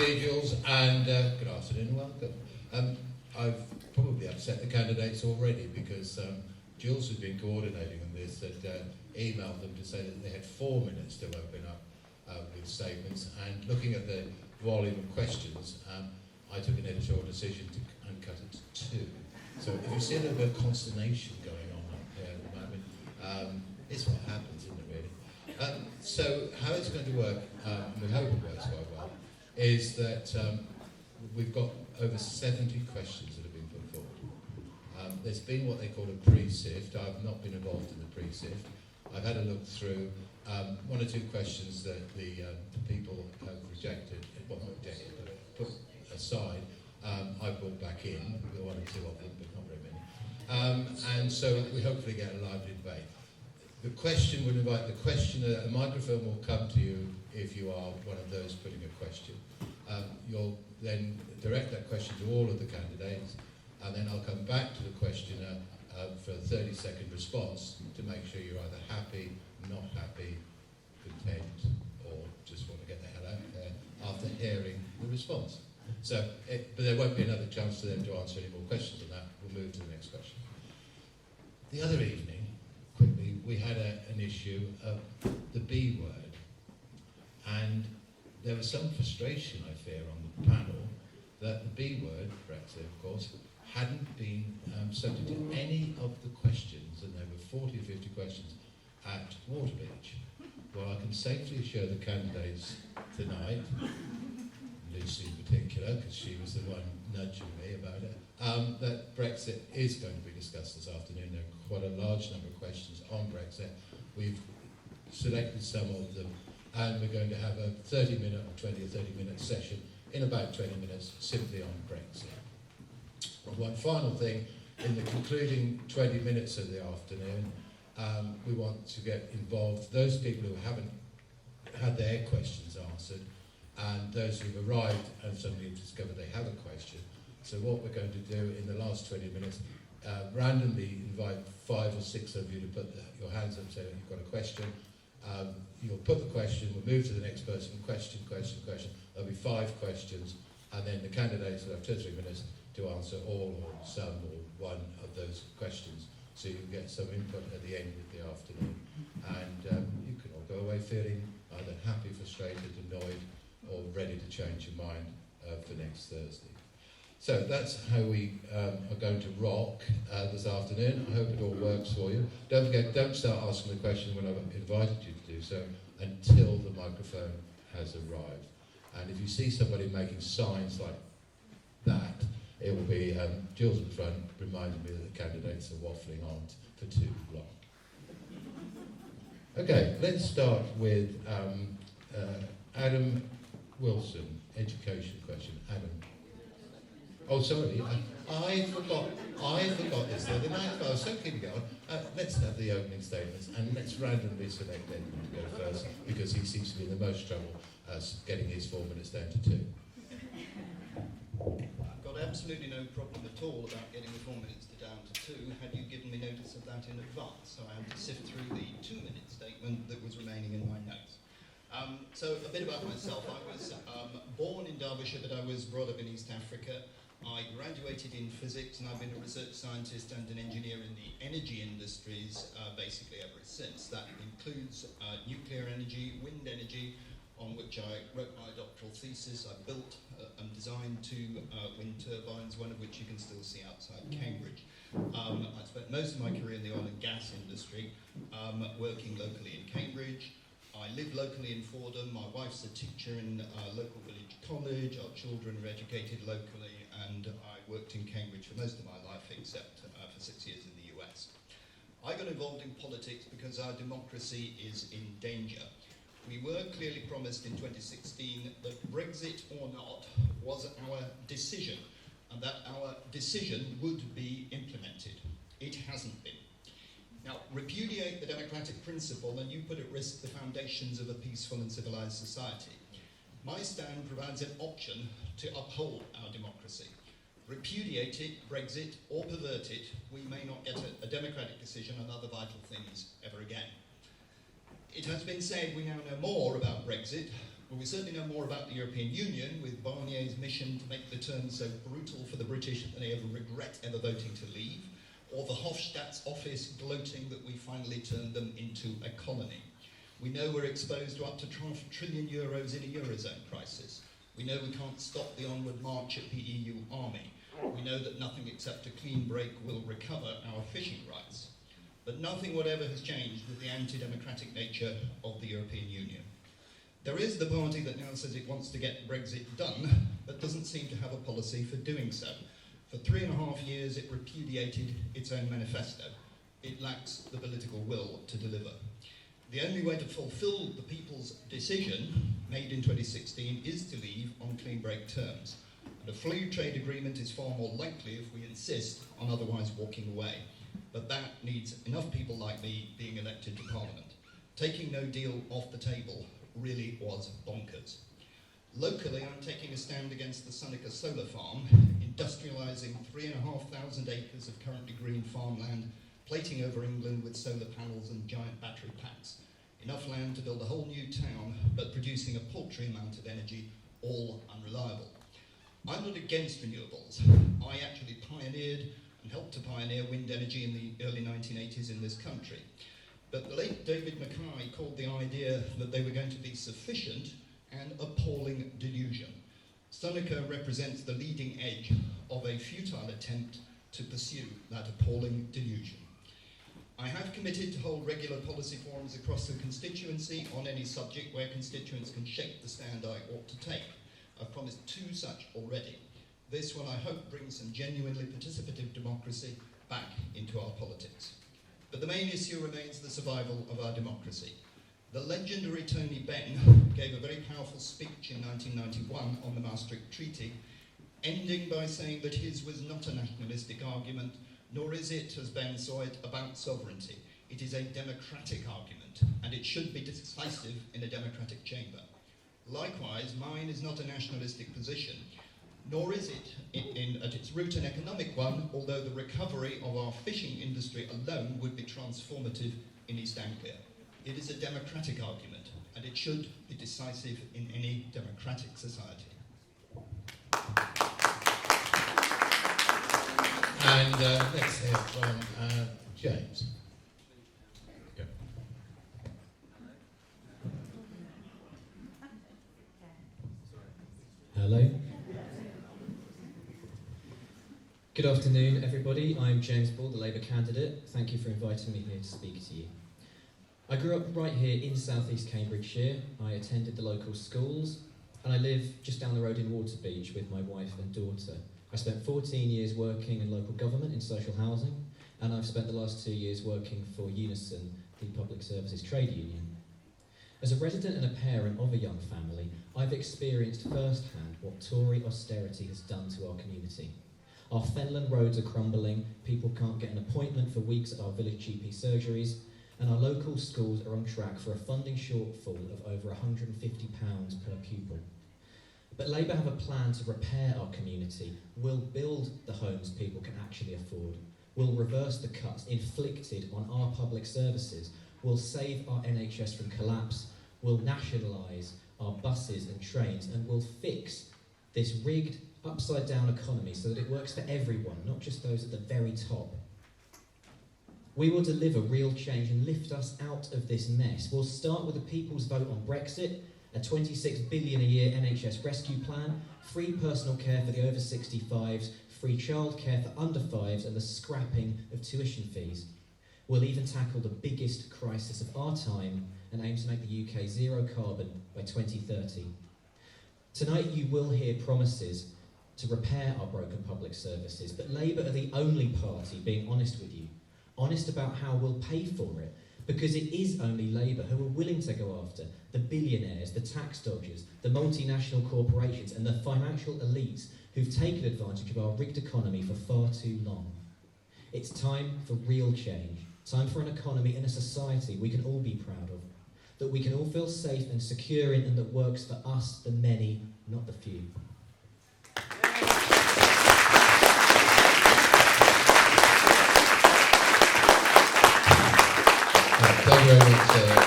indeed, Jules, and good afternoon and welcome. I've probably upset the candidates already because Jules has been coordinating on this, that emailed them to say that they had 4 minutes to open up with statements, and looking at the volume of questions, I took an editorial decision to cut it to 2. So if you see a little bit of consternation going on up here at the moment, it's what happens, isn't it, really? So how it's going to work, and we hope it works quite well, is that we've got over 70 questions that have been put forward. There's been what they call a pre-sift. I've not been involved in the pre-sift. I've had a look through 1 or 2 questions that the people have rejected, well not rejected, but put aside. I brought back in, 1 or 2 of them, but not very many. And so we hopefully get a lively debate. The question would invite the questioner, a microphone will come to you if you are one of those putting a question. You'll then direct that question to all of the candidates, and then I'll come back to the questioner for a 30-second response to make sure you're either happy, not happy, content, or just want to get the hell out of there after hearing the response. So, but there won't be another chance for them to answer any more questions on that. We'll move to the next question. The other evening, quickly, we had an issue of the B word, and there was some frustration, I fear, on the panel that the B word, Brexit, of course, hadn't been subject to any of the questions, and there were 40 or 50 questions at Waterbeach. Well, I can safely assure the candidates tonight, Lucy in particular, because she was the one nudging me about it, that Brexit is going to be discussed this afternoon. There are quite a large number of questions on Brexit. We've selected some of them, and we're going to have a 30-minute or 20 or 30-minute session in about 20 minutes simply on Brexit. And one final thing, in the concluding 20 minutes of the afternoon, we want to get involved those people who haven't had their questions answered, and those who've arrived and suddenly discovered they have a question. So what we're going to do in the last 20 minutes, randomly invite 5 or 6 of you to put your hands up and say that you've got a question. You'll put the question, we'll move to the next person, question. There'll be 5 questions, and then the candidates will have 2 or 3 minutes to answer all or some or one of those questions. So you can get some input at the end of the afternoon. And you can all go away feeling either happy, frustrated, annoyed, or ready to change your mind for next Thursday. So that's how we are going to rock this afternoon. I hope it all works for you. Don't forget, don't start asking the question when I've invited you to do so until the microphone has arrived. And if you see somebody making signs like that, it will be Jules at the front reminding me that the candidates are waffling on for too long. Okay, let's start with Adam Wilson, education question. Adam. Oh, sorry, I forgot this the other night. I was so keen to get on. Let's have the opening statements, and let's randomly select Edmund to go first, because he seems to be in the most trouble getting his 4 minutes down to 2. I've got absolutely no problem at all about getting the 4 minutes down to 2, had you given me notice of that in advance. So I had to sift through the 2-minute statement that was remaining in my notes. So a bit about myself. I was born in Derbyshire, but I was brought up in East Africa. I graduated in physics, and I've been a research scientist and an engineer in the energy industries basically ever since. That includes nuclear energy, wind energy, on which I wrote my doctoral thesis. I built and designed 2 wind turbines, one of which you can still see outside Cambridge. I spent most of my career in the oil and gas industry, working locally in Cambridge. I live locally in Fordham. My wife's a teacher in a local village college. Our children are educated locally, and I worked in Cambridge for most of my life, except for 6 years in the US. I got involved in politics because our democracy is in danger. We were clearly promised in 2016 that Brexit or not was our decision, and that our decision would be implemented. It hasn't been. Now, repudiate the democratic principle and you put at risk the foundations of a peaceful and civilized society. My stand provides an option to uphold our democracy. Repudiate it, Brexit, or pervert it, we may not get a democratic decision on other vital things ever again. It has been said we now know more about Brexit Well, we certainly know more about the European Union, with Barnier's mission to make the terms so brutal for the British that they ever regret ever voting to leave, or the Hofstadt's office gloating that we finally turned them into a colony. We know we're exposed to up to €12 trillion in a Eurozone crisis. We know we can't stop the onward march of the EU army. We know that nothing except a clean break will recover our fishing rights. But nothing whatever has changed with the anti-democratic nature of the European Union. There is the party that now says it wants to get Brexit done, but doesn't seem to have a policy for doing so. For 3.5 years, it repudiated its own manifesto. It lacks the political will to deliver. The only way to fulfill the people's decision, made in 2016, is to leave on clean break terms. And a free trade agreement is far more likely if we insist on otherwise walking away. But that needs enough people like me being elected to Parliament. Taking no deal off the table really was bonkers. Locally, I'm taking a stand against the Seneca solar farm, industrialising 3,500 acres of currently green farmland, plating over England with solar panels and giant battery packs. Enough land to build a whole new town, but producing a paltry amount of energy, all unreliable. I'm not against renewables. I actually pioneered and helped to pioneer wind energy in the early 1980s in this country. But the late David Mackay called the idea that they were going to be sufficient an appalling delusion. Seneca represents the leading edge of a futile attempt to pursue that appalling delusion. I have committed to hold regular policy forums across the constituency on any subject where constituents can shape the stand I ought to take. I've promised 2 such already. This one I hope brings some genuinely participative democracy back into our politics. But the main issue remains the survival of our democracy. The legendary Tony Benn gave a very powerful speech in 1991 on the Maastricht Treaty, ending by saying that his was not a nationalistic argument, nor is it, as Benn saw it, about sovereignty. It is a democratic argument, and it should be decisive in a democratic chamber. Likewise, mine is not a nationalistic position, nor is it, at its root, an economic one, although the recovery of our fishing industry alone would be transformative in East Anglia. It is a democratic argument, and it should be decisive in any democratic society. And let's hear from James. Go. Hello. Good afternoon, everybody. I'm James Ball, the Labour candidate. Thank you for inviting me here to speak to you. I grew up right here in southeast Cambridgeshire. I attended the local schools, and I live just down the road in Waterbeach with my wife and daughter. I spent 14 years working in local government in social housing, and I've spent the last 2 years working for Unison, the public services trade union. As a resident and a parent of a young family, I've experienced firsthand what Tory austerity has done to our community. Our Fenland roads are crumbling, people can't get an appointment for weeks at our village GP surgeries, and our local schools are on track for a funding shortfall of over £150 per pupil. But Labour have a plan to repair our community. We'll build the homes people can actually afford. We'll reverse the cuts inflicted on our public services. We'll save our NHS from collapse. We'll nationalise our buses and trains, and we'll fix this rigged, upside-down economy so that it works for everyone, not just those at the very top. We will deliver real change and lift us out of this mess. We'll start with a people's vote on Brexit, a £26 billion a year NHS rescue plan, free personal care for the over 65s, free childcare for under 5s, and the scrapping of tuition fees. We'll even tackle the biggest crisis of our time and aim to make the UK zero carbon by 2030. Tonight you will hear promises to repair our broken public services, but Labour are the only party being honest with you. Honest about how we'll pay for it, because it is only Labour who are willing to go after the billionaires, the tax dodgers, the multinational corporations and the financial elites who've taken advantage of our rigged economy for far too long. It's time for real change, time for an economy and a society we can all be proud of, that we can all feel safe and secure in, and that works for us, the many, not the few. Thank you very much, James.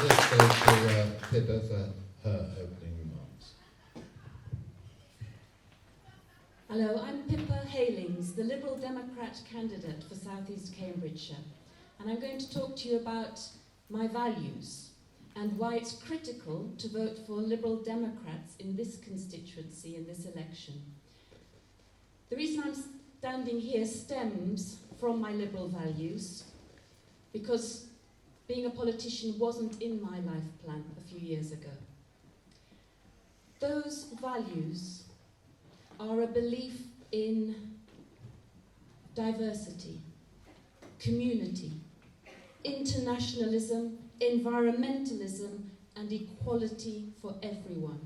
Let's go to Pippa for her opening. Hello, I'm Pippa Heylings, the Liberal Democrat candidate for South East Cambridgeshire, and I'm going to talk to you about my values and why it's critical to vote for Liberal Democrats in this constituency in this election. The reason I'm standing here stems from my Liberal values, because being a politician wasn't in my life plan a few years ago. Those values are a belief in diversity, community, internationalism, environmentalism, and equality for everyone.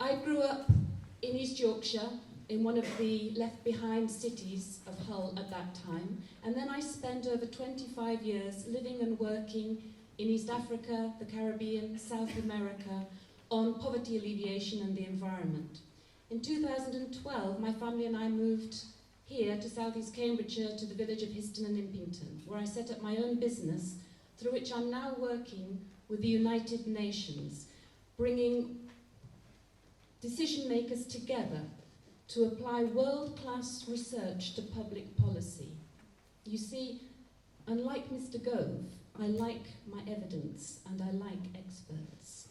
I grew up in East Yorkshire, in one of the left-behind cities of Hull at that time, and then I spent over 25 years living and working in East Africa, the Caribbean, South America, on poverty alleviation and the environment. In 2012, my family and I moved here to South East Cambridgeshire, to the village of Histon and Impington, where I set up my own business, through which I'm now working with the United Nations, bringing decision makers together to apply world-class research to public policy. You see, unlike Mr. Gove, I like my evidence and I like experts.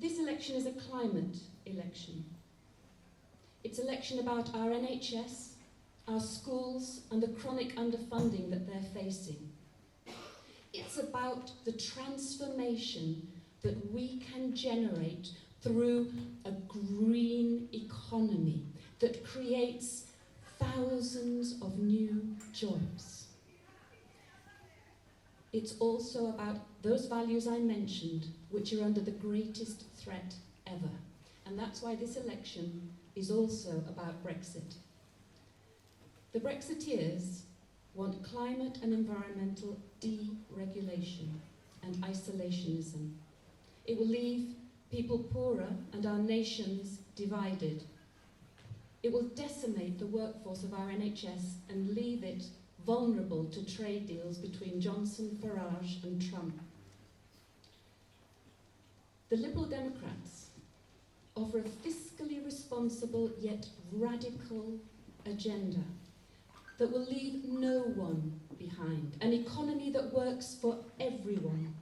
This election is a climate election. It's an election about our NHS, our schools, and the chronic underfunding that they're facing. It's about the transformation that we can generate through a green economy that creates thousands of new jobs. It's also about those values I mentioned, which are under the greatest threat ever. And that's why this election is also about Brexit. The Brexiteers want climate and environmental deregulation and isolationism. It will leave people poorer and our nations divided. It will decimate the workforce of our NHS and leave it vulnerable to trade deals between Johnson, Farage and Trump. The Liberal Democrats offer a fiscally responsible yet radical agenda that will leave no one behind, an economy that works for everyone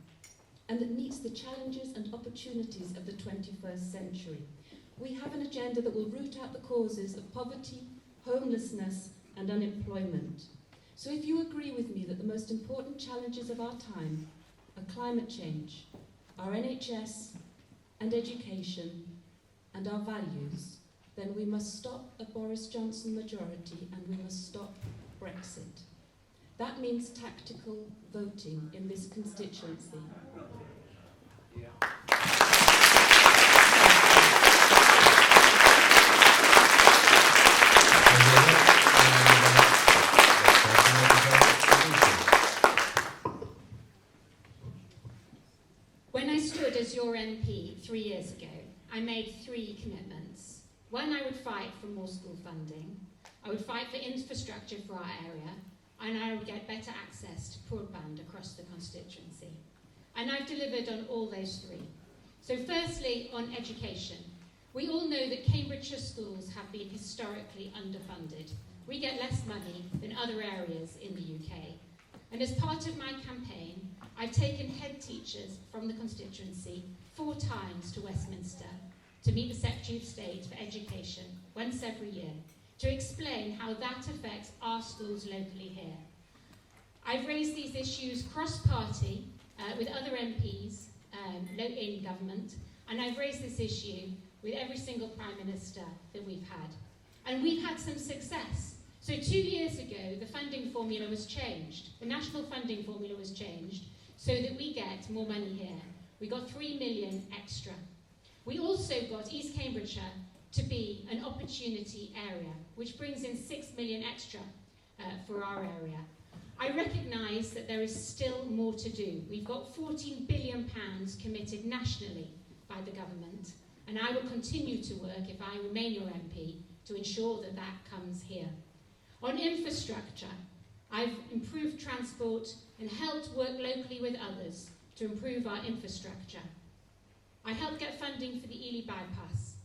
and that meets the challenges and opportunities of the 21st century. We have an agenda that will root out the causes of poverty, homelessness and unemployment. So if you agree with me that the most important challenges of our time are climate change, our NHS and education, and our values, then we must stop a Boris Johnson majority and we must stop Brexit. That means tactical voting in this constituency. When I stood as your MP 3 years ago, I made 3 commitments. One, I would fight for more school funding. I would fight for infrastructure for our area, and I would get better access to broadband across the constituency. And I've delivered on all those 3. So firstly, on education. We all know that Cambridgeshire schools have been historically underfunded. We get less money than other areas in the UK. And as part of my campaign, I've taken head teachers from the constituency 4 times to Westminster to meet the Secretary of State for Education once every year to explain how that affects our schools locally here. I've raised these issues cross-party with other MPs in government, and I've raised this issue with every single Prime Minister that we've had. And we've had some success. So 2 years ago, the funding formula was changed. The national funding formula was changed so that we get more money here. We got 3 million extra. We also got East Cambridgeshire to be an opportunity area, which brings in 6 million extra for our area. I recognise that there is still more to do. We've got £14 billion committed nationally by the government, and I will continue to work, if I remain your MP, to ensure that that comes here. On infrastructure, I've improved transport and helped work locally with others to improve our infrastructure. I helped get funding for the Ely bypass.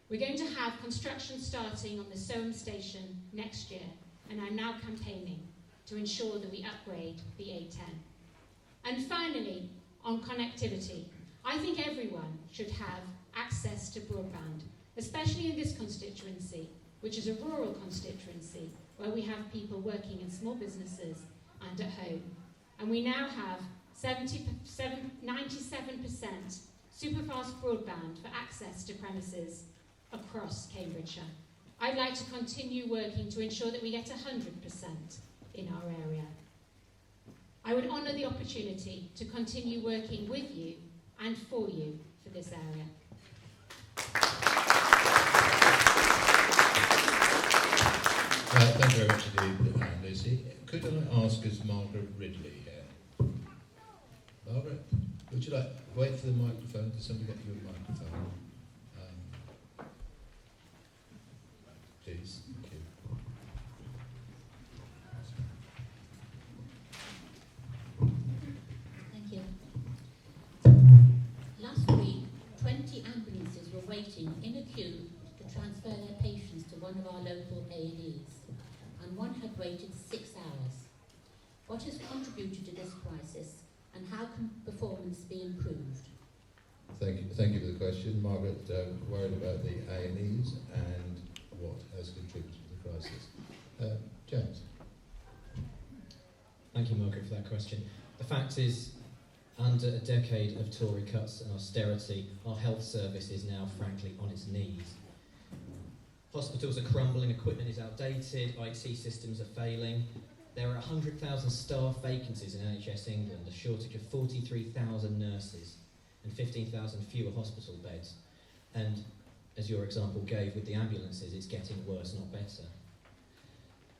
We're going to have construction starting on the Soham station next year, and I'm now campaigning to ensure that we upgrade the A10. And finally, on connectivity, I think everyone should have access to broadband, especially in this constituency, which is a rural constituency where we have people working in small businesses and at home. And we now have 97% superfast broadband for access to premises across Cambridgeshire. I'd like to continue working to ensure that we get 100% in our area. I would honour the opportunity to continue working with you and for you for this area. Thank you very much indeed, Lucy. Could I ask as Margaret Ridley here? Margaret, would you like wait for the microphone? Does somebody get you a microphone? Please, thank you. Thank you. Last week, 20 ambulances were waiting in a queue to transfer their patients to one of our local A&Es, and one had waited 6 hours. What has contributed to this crisis, and how can performance be improved? Thank you for the question. Margaret, worried about the A&Es and what has contributed to the crisis. James. Thank you, Margaret, for that question. The fact is, under a decade of Tory cuts and austerity, our health service is now, frankly, on its knees. Hospitals are crumbling, equipment is outdated, IT systems are failing. There are 100,000 staff vacancies in NHS England, a shortage of 43,000 nurses, and 15,000 fewer hospital beds. And as your example gave with the ambulances, it's getting worse, not better.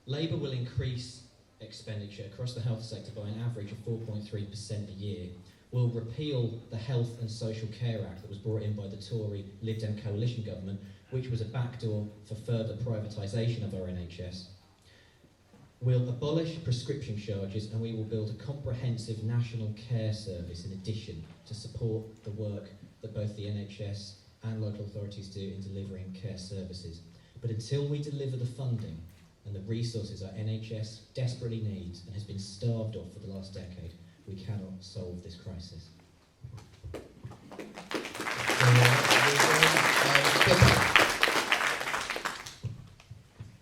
Labour will increase expenditure across the health sector by an average of 4.3% a year. We'll repeal the Health and Social Care Act that was brought in by the Tory Lib Dem coalition government, which was a backdoor for further privatisation of our NHS. We'll abolish prescription charges, and we will build a comprehensive national care service in addition to support the work that both the NHS and local authorities do in delivering care services. But until we deliver the funding and the resources our NHS desperately needs and has been starved of for the last decade, we cannot solve this crisis.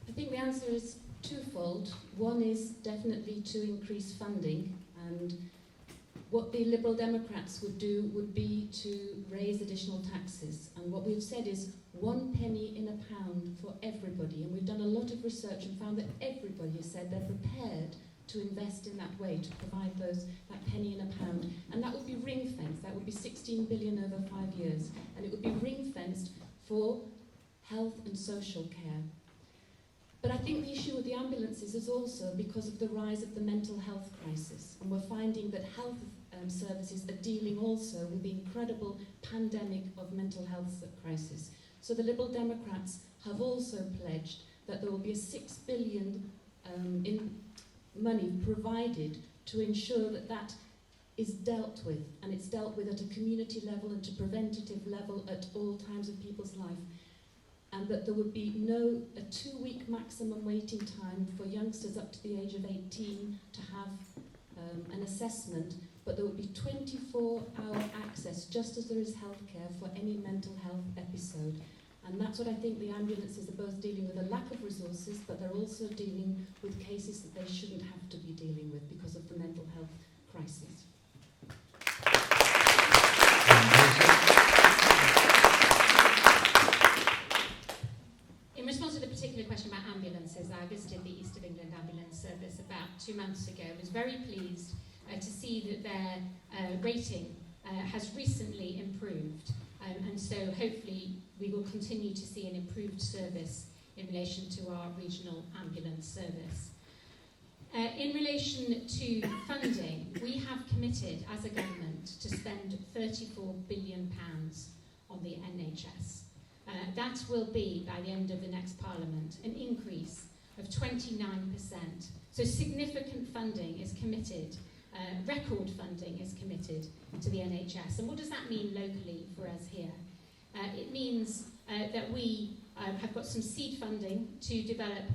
I think the answer is twofold. One is definitely to increase funding, and what the Liberal Democrats would do would be to raise additional taxes. And what we've said is 1 penny in a pound for everybody. And we've done a lot of research and found that everybody has said they're prepared to invest in that way, to provide that penny in a pound. And that would be ring-fenced. That would be 16 billion over 5 years. And it would be ring-fenced for health and social care. But I think the issue with the ambulances is also because of the rise of the mental health crisis. And we're finding that health services are dealing also with the incredible pandemic of mental health crisis. So the Liberal Democrats have also pledged that there will be a 6 billion in money provided to ensure that that is dealt with, and it's dealt with at a community level and to preventative level at all times of people's life. And that there would be a 2-week maximum waiting time for youngsters up to the age of 18 to have an assessment, but there would be 24-hour access, just as there is healthcare for any mental health episode. And that's what I think the ambulances are both dealing with, a lack of resources, but they're also dealing with cases that they shouldn't have to be dealing with because of the mental health crisis. In response to the particular question about ambulances, I visited the East of England Ambulance Service about 2 months ago. I was very pleased to see that their rating has recently improved. And so hopefully we will continue to see an improved service in relation to our regional ambulance service. In relation to funding, we have committed as a government to spend £34 billion on the NHS. That will be, by the end of the next Parliament, an increase of 29%. So significant funding is committed, record funding is committed to the NHS. And what does that mean locally for us here? It means that we have got some seed funding to develop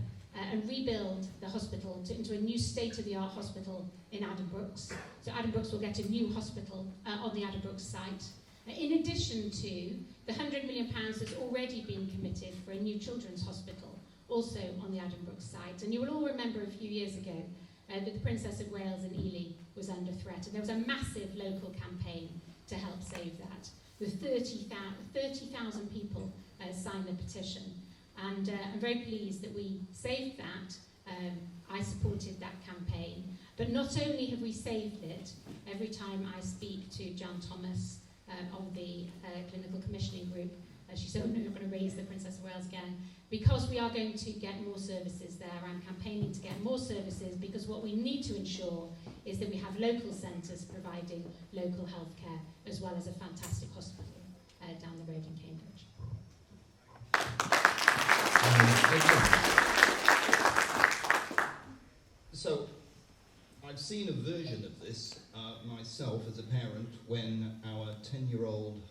and rebuild the hospital into a new state-of-the-art hospital in Addenbrooke's. So Addenbrooke's will get a new hospital on the Addenbrooke's site. In addition to the £100 million that's already been committed for a new children's hospital, also on the Addenbrooke's site. And you will all remember a few years ago that the Princess of Wales in Ely was under threat, and there was a massive local campaign to help save that, with 30,000 people signed the petition. And I'm very pleased that we saved that. I supported that campaign. But not only have we saved it, every time I speak to John Thomas of the Clinical Commissioning Group, she said, oh no, you're going to raise the Princess of Wales again. Because we are going to get more services there, I'm campaigning to get more services, because what we need to ensure is that we have local centres providing local healthcare, as well as a fantastic hospital down the road in Cambridge. So, I've seen a version of this myself as a parent when our 10-year-old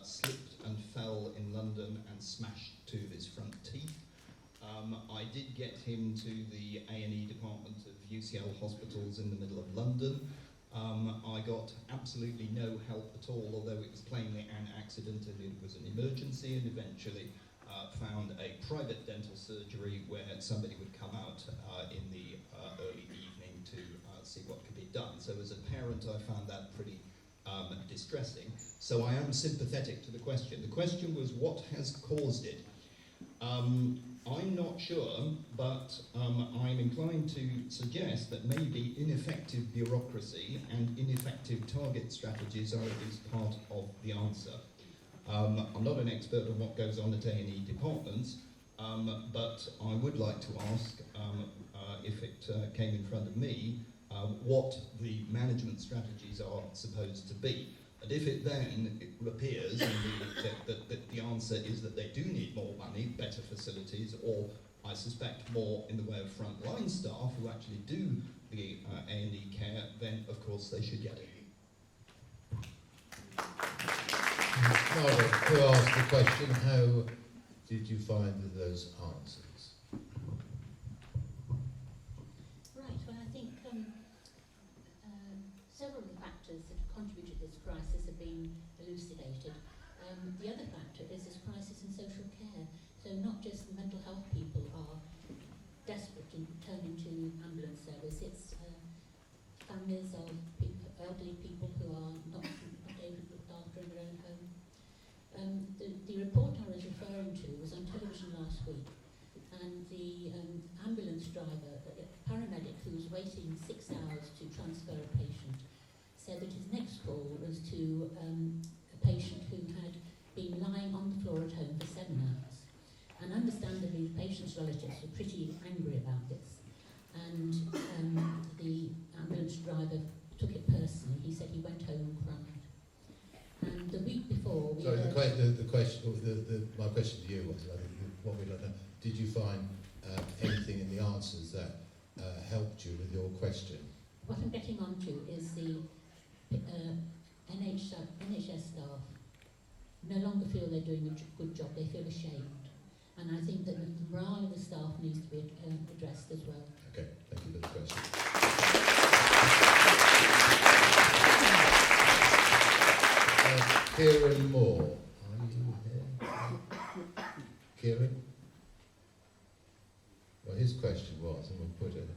slipped and fell in London and smashed two of his front teeth. I did get him to the A&E department of UCL hospitals in the middle of London. I got absolutely no help at all, although it was plainly an accident and it was an emergency, and eventually found a private dental surgery where somebody would come out in the early evening to see what could be done. So as a parent, I found that pretty distressing. So I am sympathetic to the question. The question was, what has caused it? I'm not sure, but I'm inclined to suggest that maybe ineffective bureaucracy and ineffective target strategies are at least part of the answer. I'm not an expert on what goes on at A&E departments, but I would like to ask, if it came in front of me, what the management strategies are supposed to be. And if it then appears that the answer is that they do need more money, better facilities, or I suspect more in the way of frontline staff who actually do the A&E care, then of course they should get it. Margaret, who asked the question, how did you find those answers? Right, well I think several of the factors that have contributed to this crisis have been elucidated. The other factor is this crisis in social care. So not just mental health people are desperate to turn into ambulance service, it's families of people, elderly people who are not able to look after in their own home. The report I was referring to was on television last week, and the ambulance driver, a paramedic who was waiting 6 hours to transfer a patient, said that his next call was to a patient who had been lying on the floor at home for 7 hours. And understandably, the patient's relatives were pretty angry about this. And the ambulance driver took it personally. He said he went home and cried. And the week before... Sorry, my question to you was, I think what we don't know, did you find anything in the answers that helped you with your question? What I'm getting onto is the NHS staff no longer feel they're doing a good job, they feel ashamed. And I think that the morale of the staff needs to be addressed as well. Okay, thank you for the question. Kieran Moore, are you here? Kieran? Well, his question was, and we'll put it,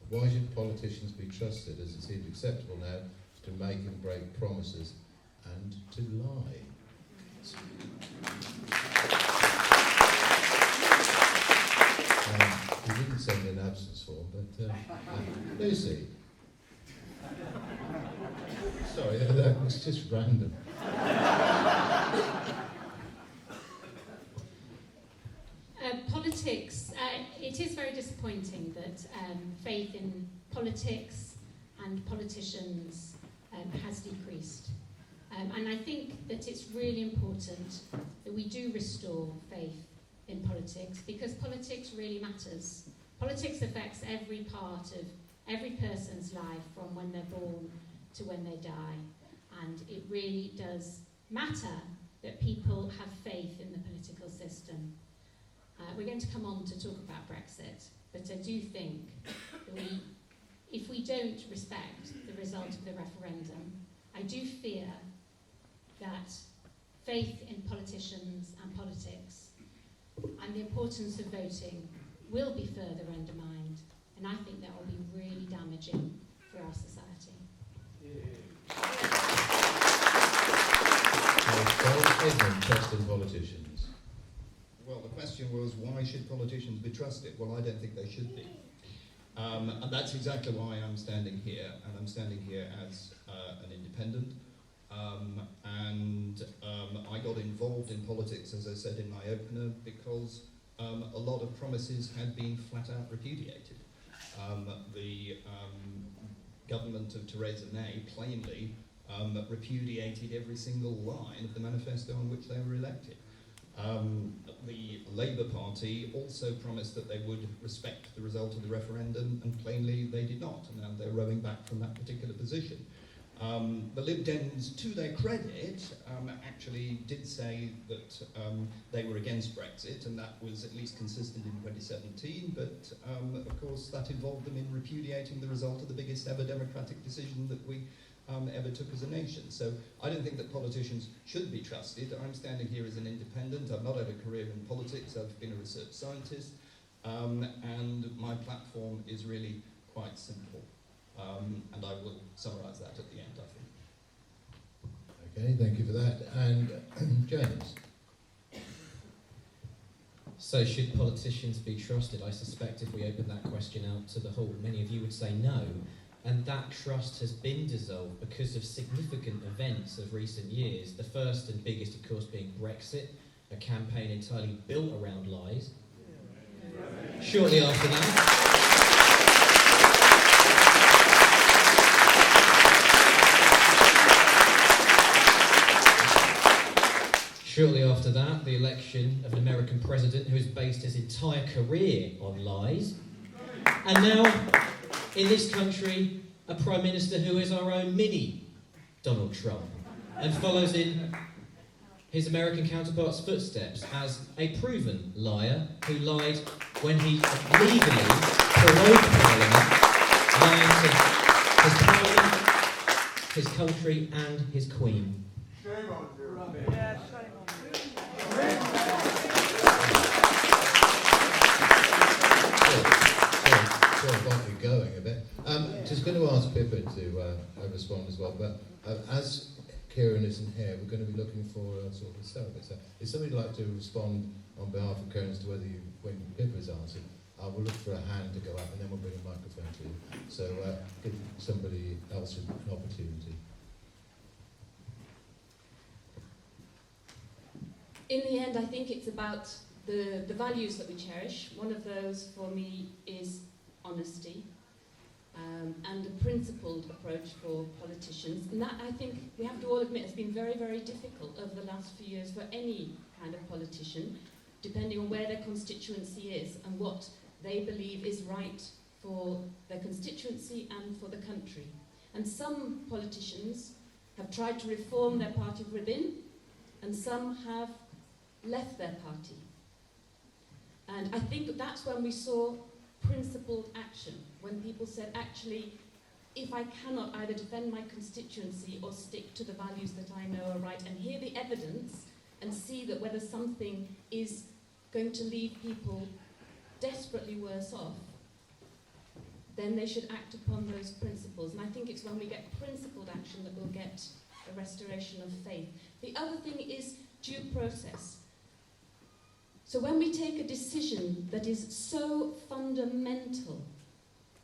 why should politicians be trusted, as it seems acceptable now, to make and break promises and to lie? He didn't send an absence form, but Lucy. Sorry, that was just random. Politics, it is very disappointing that faith in politics and politicians has decreased. And I think that it's really important that we do restore faith in politics, because politics really matters. Politics affects every part of every person's life, from when they're born to when they die. And it really does matter that people have faith in the political system. We're going to come on to talk about Brexit, but I do think that if we don't respect the result of the referendum, I do fear that faith in politicians and politics and the importance of voting will be further undermined, and I think that will be really damaging for our society. Edmund, trusting politicians. Well, the question was, why should politicians be trusted? Well, I don't think they should be. And that's exactly why I'm standing here, and I'm standing here as an independent. I got involved in politics, as I said in my opener, because a lot of promises had been flat out repudiated. The government of Theresa May plainly repudiated every single line of the manifesto on which they were elected. The Labour Party also promised that they would respect the result of the referendum, and plainly they did not, and now they're rowing back from that particular position. The Lib Dems, to their credit, actually did say that they were against Brexit, and that was at least consistent in 2017, but of course that involved them in repudiating the result of the biggest ever democratic decision that we ever took as a nation. So I don't think that politicians should be trusted. I'm standing here as an independent. I've not had a career in politics. I've been a research scientist, and my platform is really quite simple. And I will summarise that at the end, I think. Okay, thank you for that. And James? So should politicians be trusted? I suspect if we open that question out to the hall, many of you would say no. And that trust has been dissolved because of significant events of recent years. The first and biggest, of course, being Brexit, a campaign entirely built around lies. Shortly after that, the election of an American president who has based his entire career on lies. And now, in this country, a Prime Minister who is our own mini Donald Trump and follows in his American counterpart's footsteps as a proven liar who lied when he legally prorogued Parliament, lying to his Parliament, his country and his Queen. Shame on you. Yeah, shame on Sort of got me going a bit. Just going to ask Pippa to respond as well, but as Kieran isn't here, we're going to be looking for a sort of surrogate. So if somebody would like to respond on behalf of Kieran as to whether you, when Pippa's answered, we'll look for a hand to go up and then we'll bring a microphone to you. So give somebody else an opportunity. In the end, I think it's about the values that we cherish. One of those, for me, is honesty and a principled approach for politicians. And that, I think, we have to all admit, has been very, very difficult over the last few years for any kind of politician, depending on where their constituency is and what they believe is right for their constituency and for the country. And some politicians have tried to reform their party within, and some have left their party. And I think that's when we saw principled action, when people said, actually, if I cannot either defend my constituency or stick to the values that I know are right, and hear the evidence and see that whether something is going to leave people desperately worse off, then they should act upon those principles. And I think it's when we get principled action that we'll get a restoration of faith. The other thing is due process. So when we take a decision that is so fundamental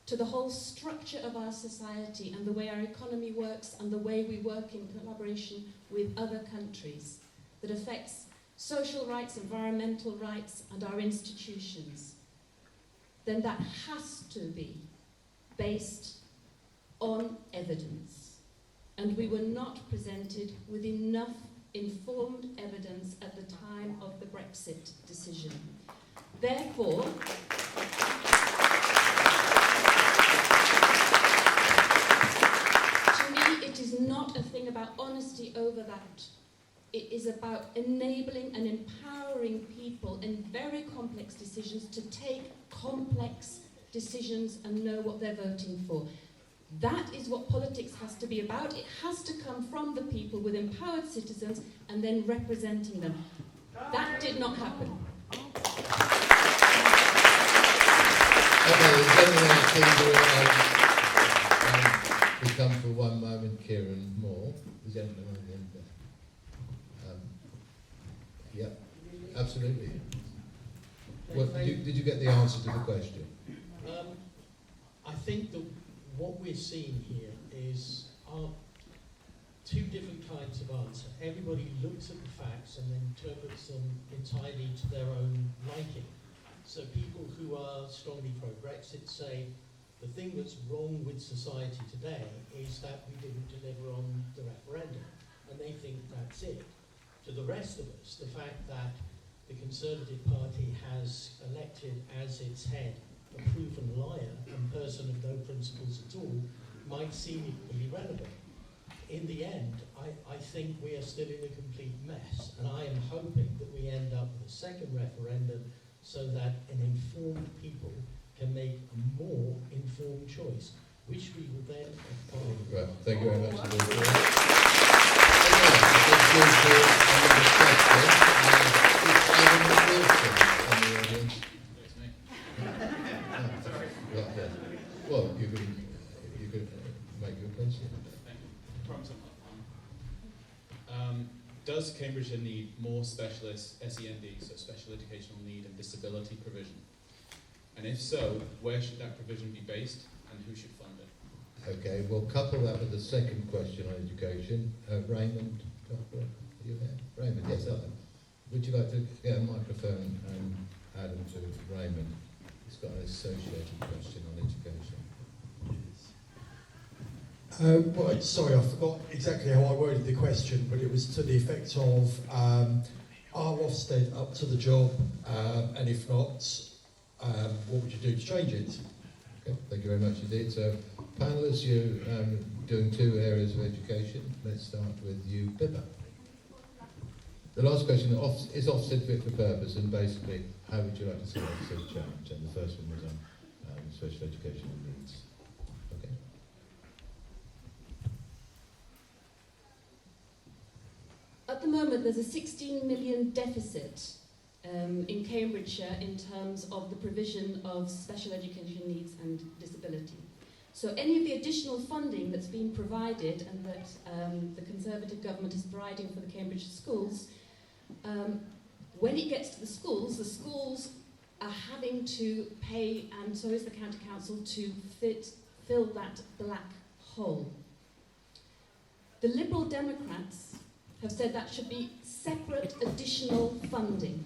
to the whole structure of our society and the way our economy works and the way we work in collaboration with other countries, that affects social rights, environmental rights, and our institutions, then that has to be based on evidence. And we were not presented with enough informed evidence at the time of the Brexit decision. Therefore, to me, it is not a thing about honesty over that. It is is about enabling and empowering people in very complex decisions to take complex decisions and know what they're voting for. That is what politics has to be about. It has to come from the people with empowered citizens and then representing them. That did not happen. Okay, the gentleman we come for one moment, Kieran Moore. The gentleman on the end there. Yep, absolutely. Well, did you get the answer to the question? I think that what we're seeing here is two different kinds of answer. Everybody looks at the facts and then interprets them entirely to their own liking. So people who are strongly pro-Brexit say the thing that's wrong with society today is that we didn't deliver on the referendum, and they think that's it. To the rest of us, the fact that the Conservative Party has elected as its head a proven liar and person of no principles at all might seem equally relevant. In the end, I think we are still in a complete mess, and I am hoping that we end up with a second referendum so that an informed people can make a more informed choice, which we will then apply. Right, thank you very much indeed. Well, you could make your question. Does Cambridgeshire need more specialist SEND, so special educational need and disability provision? And if so, where should that provision be based and who should fund it? Okay, we'll couple that with the second question on education. Raymond, are you there? Raymond, yes, would you like to get a microphone and add them to Raymond? He's got an associated question on education. Well, sorry, I forgot exactly how I worded the question, but it was to the effect of, are Ofsted up to the job, and if not, what would you do to change it? Okay, thank you very much indeed. So, panellists, you're doing two areas of education. Let's start with you, Pippa. The last question, is Ofsted fit for purpose, and basically, how would you like to see Ofsted change? And the first one was on special educational needs. Okay. At the moment, there's a 16 million deficit in Cambridgeshire in terms of the provision of special education needs and disability. So any of the additional funding that's been provided and that the Conservative government is providing for the Cambridge schools, when it gets to the schools are having to pay, and so is the county council, to fill that black hole. The Liberal Democrats have said that should be separate additional funding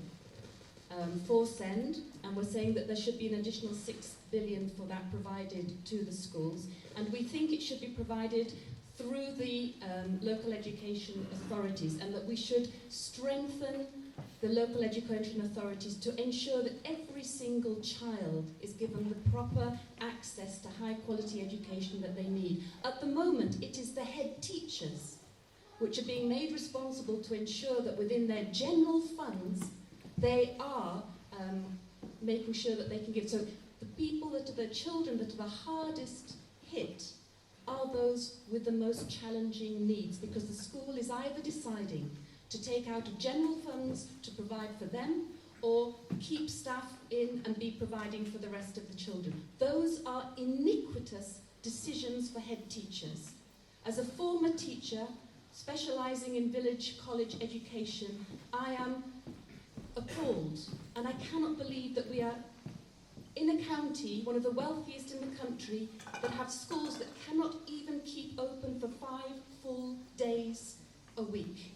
for SEND, and we're saying that there should be an additional 6 billion for that provided to the schools, and we think it should be provided through the local education authorities, and that we should strengthen the local education authorities to ensure that every single child is given the proper access to high quality education that they need. At the moment, it is the head teachers which are being made responsible to ensure that within their general funds they are making sure that they can give. So the people that are the children that are the hardest hit are those with the most challenging needs, because the school is either deciding to take out of general funds to provide for them or keep staff in and be providing for the rest of the children. Those are iniquitous decisions for head teachers. As a former teacher specialising in village college education, I am appalled, and I cannot believe that we are in a county, one of the wealthiest in the country, that have schools that cannot even keep open for 5 full days a week.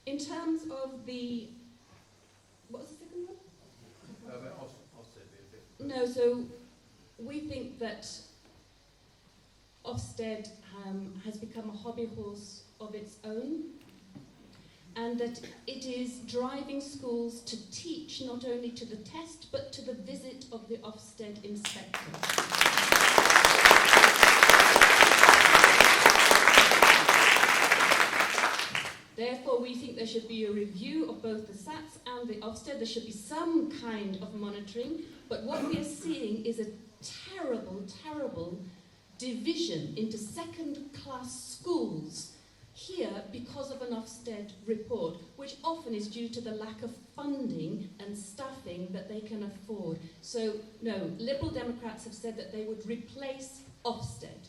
In terms of the... what was the second one? No, so we think that Ofsted has become a hobby horse of its own, and that it is driving schools to teach not only to the test but to the visit of the Ofsted inspector. Therefore, therefore, we think there should be a review of both the SATs and the Ofsted. There should be some kind of monitoring. But what we are seeing is a terrible, terrible division into second-class schools here because of an Ofsted report, which often is due to the lack of funding and staffing that they can afford. So, no, Liberal Democrats have said that they would replace Ofsted.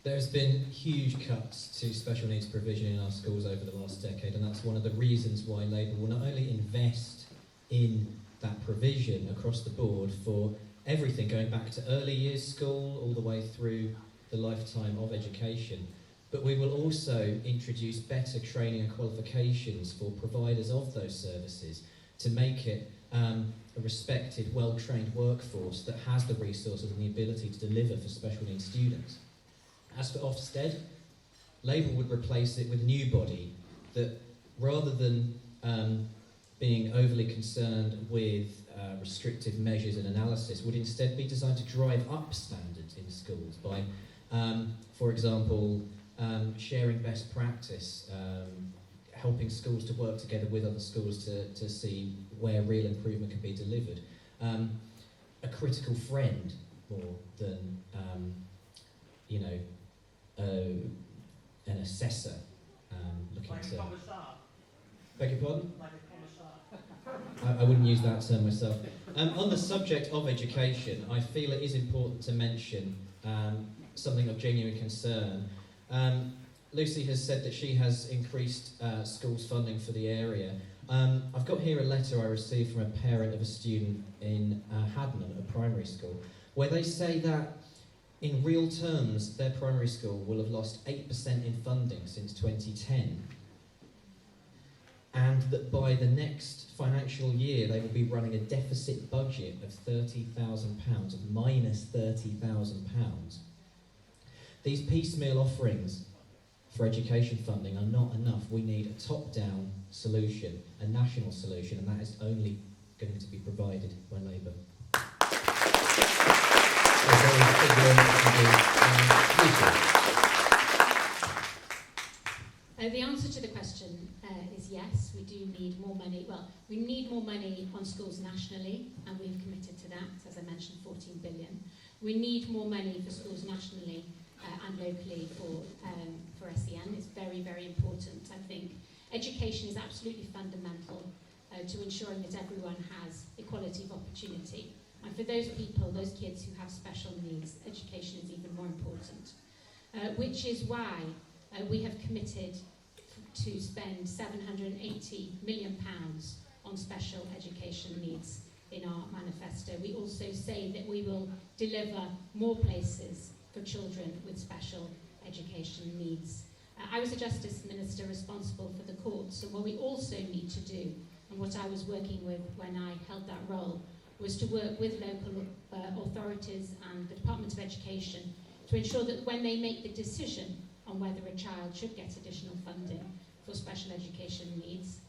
There's been huge cuts to special needs provision in our schools over the last decade, and that's one of the reasons why Labour will not only invest in that provision across the board for everything, going back to early years school all the way through the lifetime of education, but we will also introduce better training and qualifications for providers of those services to make it a respected, well-trained workforce that has the resources and the ability to deliver for special needs students. As for Ofsted, Labour would replace it with a new body that, rather than being overly concerned with restrictive measures and analysis, would instead be designed to drive up standards in schools by, for example, sharing best practice, helping schools to work together with other schools to see where real improvement can be delivered. A critical friend more than, an assessor looking like to... a commissar. Beg your pardon? Like a commissar. I wouldn't use that term myself. On the subject of education, I feel it is important to mention something of genuine concern. Lucy has said that she has increased schools funding for the area. I've got here a letter I received from a parent of a student in Hadnam, a primary school, where they say that in real terms their primary school will have lost 8% in funding since 2010, and that by the next financial year they will be running a deficit budget of £30,000, of minus £30,000. These piecemeal offerings for education funding are not enough. We need a top-down solution, a national solution, and that is only going to be provided by Labour. The answer to the question is yes, we do need more money. Well, we need more money on schools nationally, and we've committed to that, as I mentioned, 14 billion. We need more money for schools nationally and locally for SEN. It's very, very important. I think education is absolutely fundamental to ensuring that everyone has equality of opportunity. And for those people, those kids who have special needs, education is even more important. Which is why we have committed to spend £780 million on special education needs in our manifesto. We also say that we will deliver more places for children with special education needs. I was a Justice Minister responsible for the courts, so what we also need to do, and what I was working with when I held that role, was to work with local authorities and the Department of Education to ensure that when they make the decision on whether a child should get additional funding for special education needs,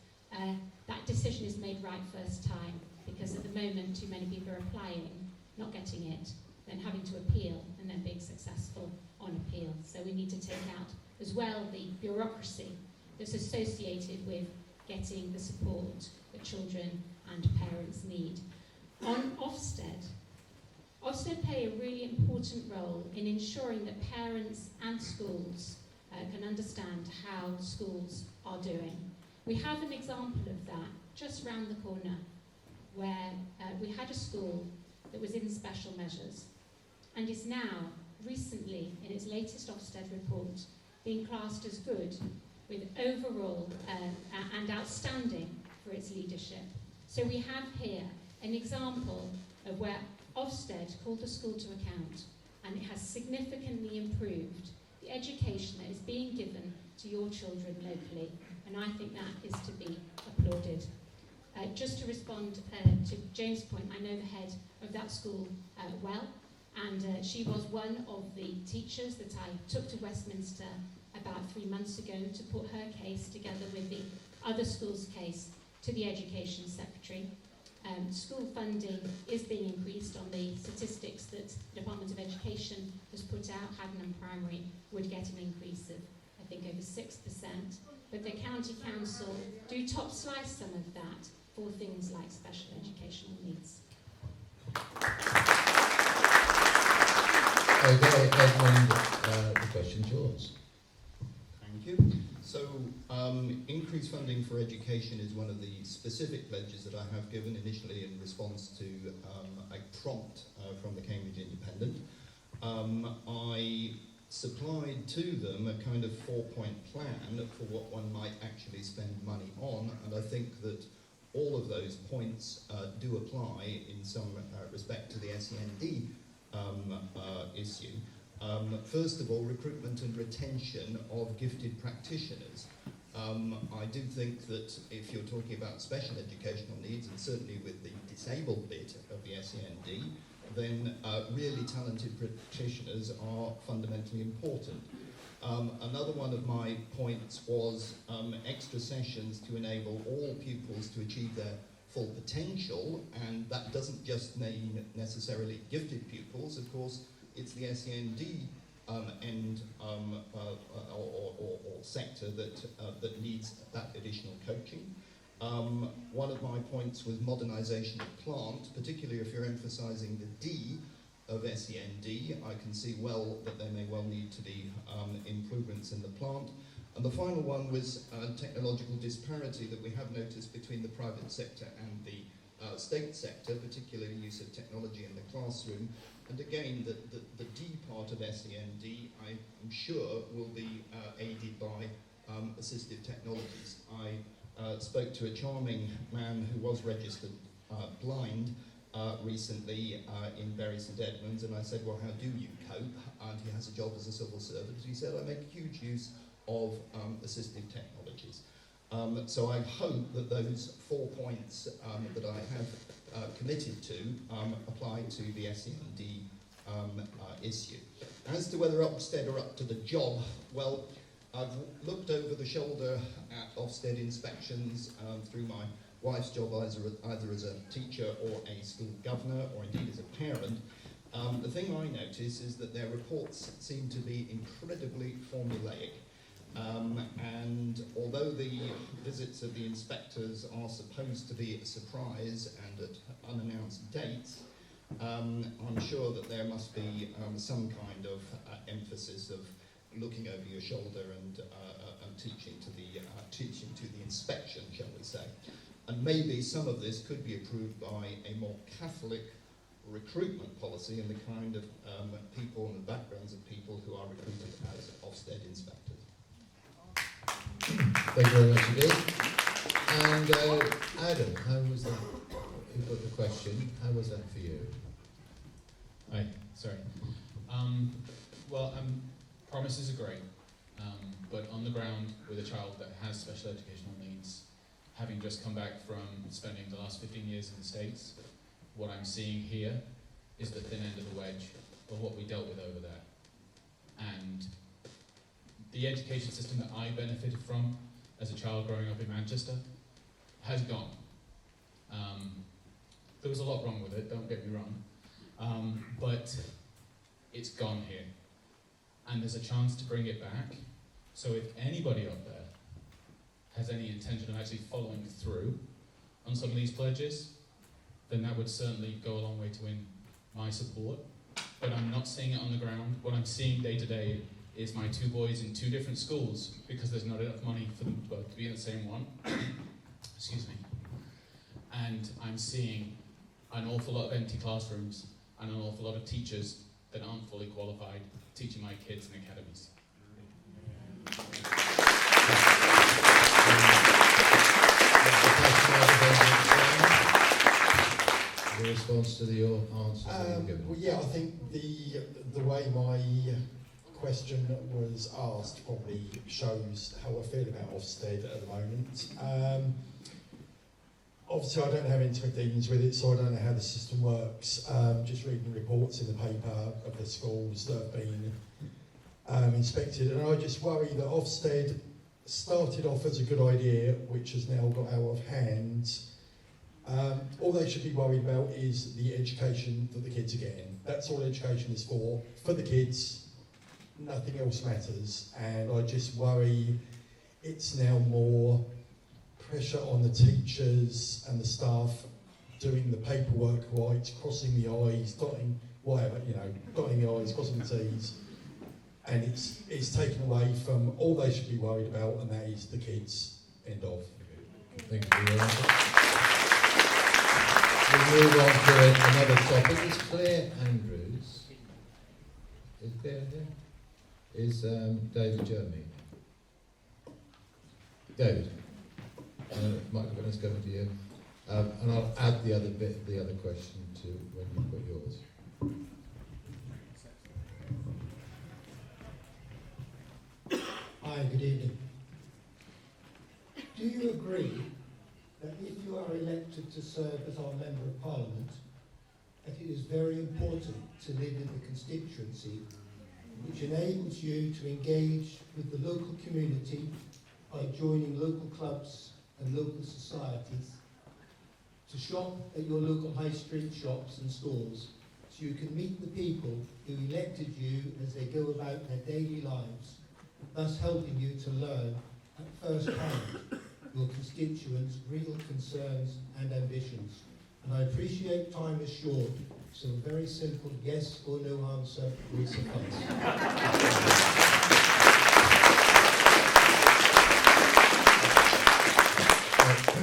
that decision is made right first time, because at the moment too many people are applying, not getting it, then having to appeal and then being successful on appeal. So we need to take out as well the bureaucracy that's associated with getting the support that children and parents need. On Ofsted, Ofsted play a really important role in ensuring that parents and schools can understand how schools are doing. We have an example of that just round the corner, where we had a school that was in special measures and is now, recently, in its latest Ofsted report, being classed as good, with overall and outstanding for its leadership. So we have here an example of where Ofsted called the school to account, and it has significantly improved the education that is being given to your children locally, and I think that is to be applauded. Just to respond to James' point, I know the head of that school well, and she was one of the teachers that I took to Westminster about 3 months ago to put her case together with the other school's case to the Education Secretary. School funding is being increased on the statistics that the Department of Education has put out. Haddon Primary would get an increase of, I think, over 6%. But the County Council do top slice some of that for things like special educational needs. Okay, Edmund, the question's yours. Thank you. So, increased funding for education is one of the specific pledges that I have given initially in response to a prompt from the Cambridge Independent. I supplied to them a kind of 4-point plan for what one might actually spend money on, and I think that all of those points do apply in some respect to the SEND issue. First of all, recruitment and retention of gifted practitioners. I do think that if you're talking about special educational needs, and certainly with the disabled bit of the SEND, then really talented practitioners are fundamentally important. Another one of my points was extra sessions to enable all pupils to achieve their full potential, and that doesn't just mean necessarily gifted pupils. Of course, it's the SEND end or sector that needs that additional coaching. One of my points was modernisation of plant, particularly if you're emphasising the D of SEND. I can see well that there may well need to be improvements in the plant. And the final one was technological disparity that we have noticed between the private sector and the state sector, particularly use of technology in the classroom. And again, the D part of SEND, I'm sure, will be aided by assistive technologies. I spoke to a charming man who was registered blind recently in Bury St Edmunds, and I said, well, how do you cope? And he has a job as a civil servant. He said, I make huge use of assistive technologies. So I hope that those 4 points that I have committed to apply to the SEND issue. As to whether Ofsted are up to the job, well, I've looked over the shoulder at Ofsted inspections through my wife's job either as a teacher or a school governor or indeed as a parent. The thing I notice is that their reports seem to be incredibly formulaic. And although the visits of the inspectors are supposed to be a surprise and at unannounced dates, I'm sure that there must be some kind of emphasis of looking over your shoulder and teaching to the inspection, shall we say. And maybe some of this could be approved by a more Catholic recruitment policy and the kind of people and the backgrounds of people who are recruited as Ofsted inspectors. Thank you very much indeed. And Adam, how was that? Who put the question? How was that for you? Hi, sorry. Promises are great, but on the ground with a child that has special educational needs, having just come back from spending the last 15 years in the States, what I'm seeing here is the thin end of the wedge of what we dealt with over there. And the education system that I benefited from as a child growing up in Manchester has gone. There was a lot wrong with it, don't get me wrong, but it's gone here. And there's a chance to bring it back. So if anybody up there has any intention of actually following through on some of these pledges, then that would certainly go a long way to win my support. But I'm not seeing it on the ground. What I'm seeing day to day is my 2 boys in 2 different schools because there's not enough money for them both to be in the same one. Excuse me. And I'm seeing an awful lot of empty classrooms and an awful lot of teachers that aren't fully qualified teaching my kids in academies. The response to your answer that you've given? Well, yeah, I think the way my question was asked probably shows how I feel about Ofsted at the moment. Obviously, I don't have intimate dealings with it, so I don't know how the system works. Just reading reports in the paper of the schools that have been inspected, and I just worry that Ofsted started off as a good idea, which has now got out of hand. All they should be worried about is the education that the kids are getting. That's all education is for the kids. Nothing else matters. And I just worry it's now more pressure on the teachers and the staff doing the paperwork right, crossing the I's, dotting whatever, dotting the I's, crossing the T's. And it's taken away from all they should be worried about, and that is the kids. End of. Thank you for your answer. We'll move on to another topic. Is Claire Andrews? Is Claire here? Is David Jeremy? David, microphone is coming to you. And I'll add the other question to when you put yours. Hi, good evening. Do you agree that if you are elected to serve as our Member of Parliament, that it is very important to live in the constituency, which enables you to engage with the local community by joining local clubs and local societies, to shop at your local high street shops and stores, so you can meet the people who elected you as they go about their daily lives, thus helping you to learn at first hand your constituents' real concerns and ambitions. And I appreciate time is short, so a very simple yes or no answer will suffice.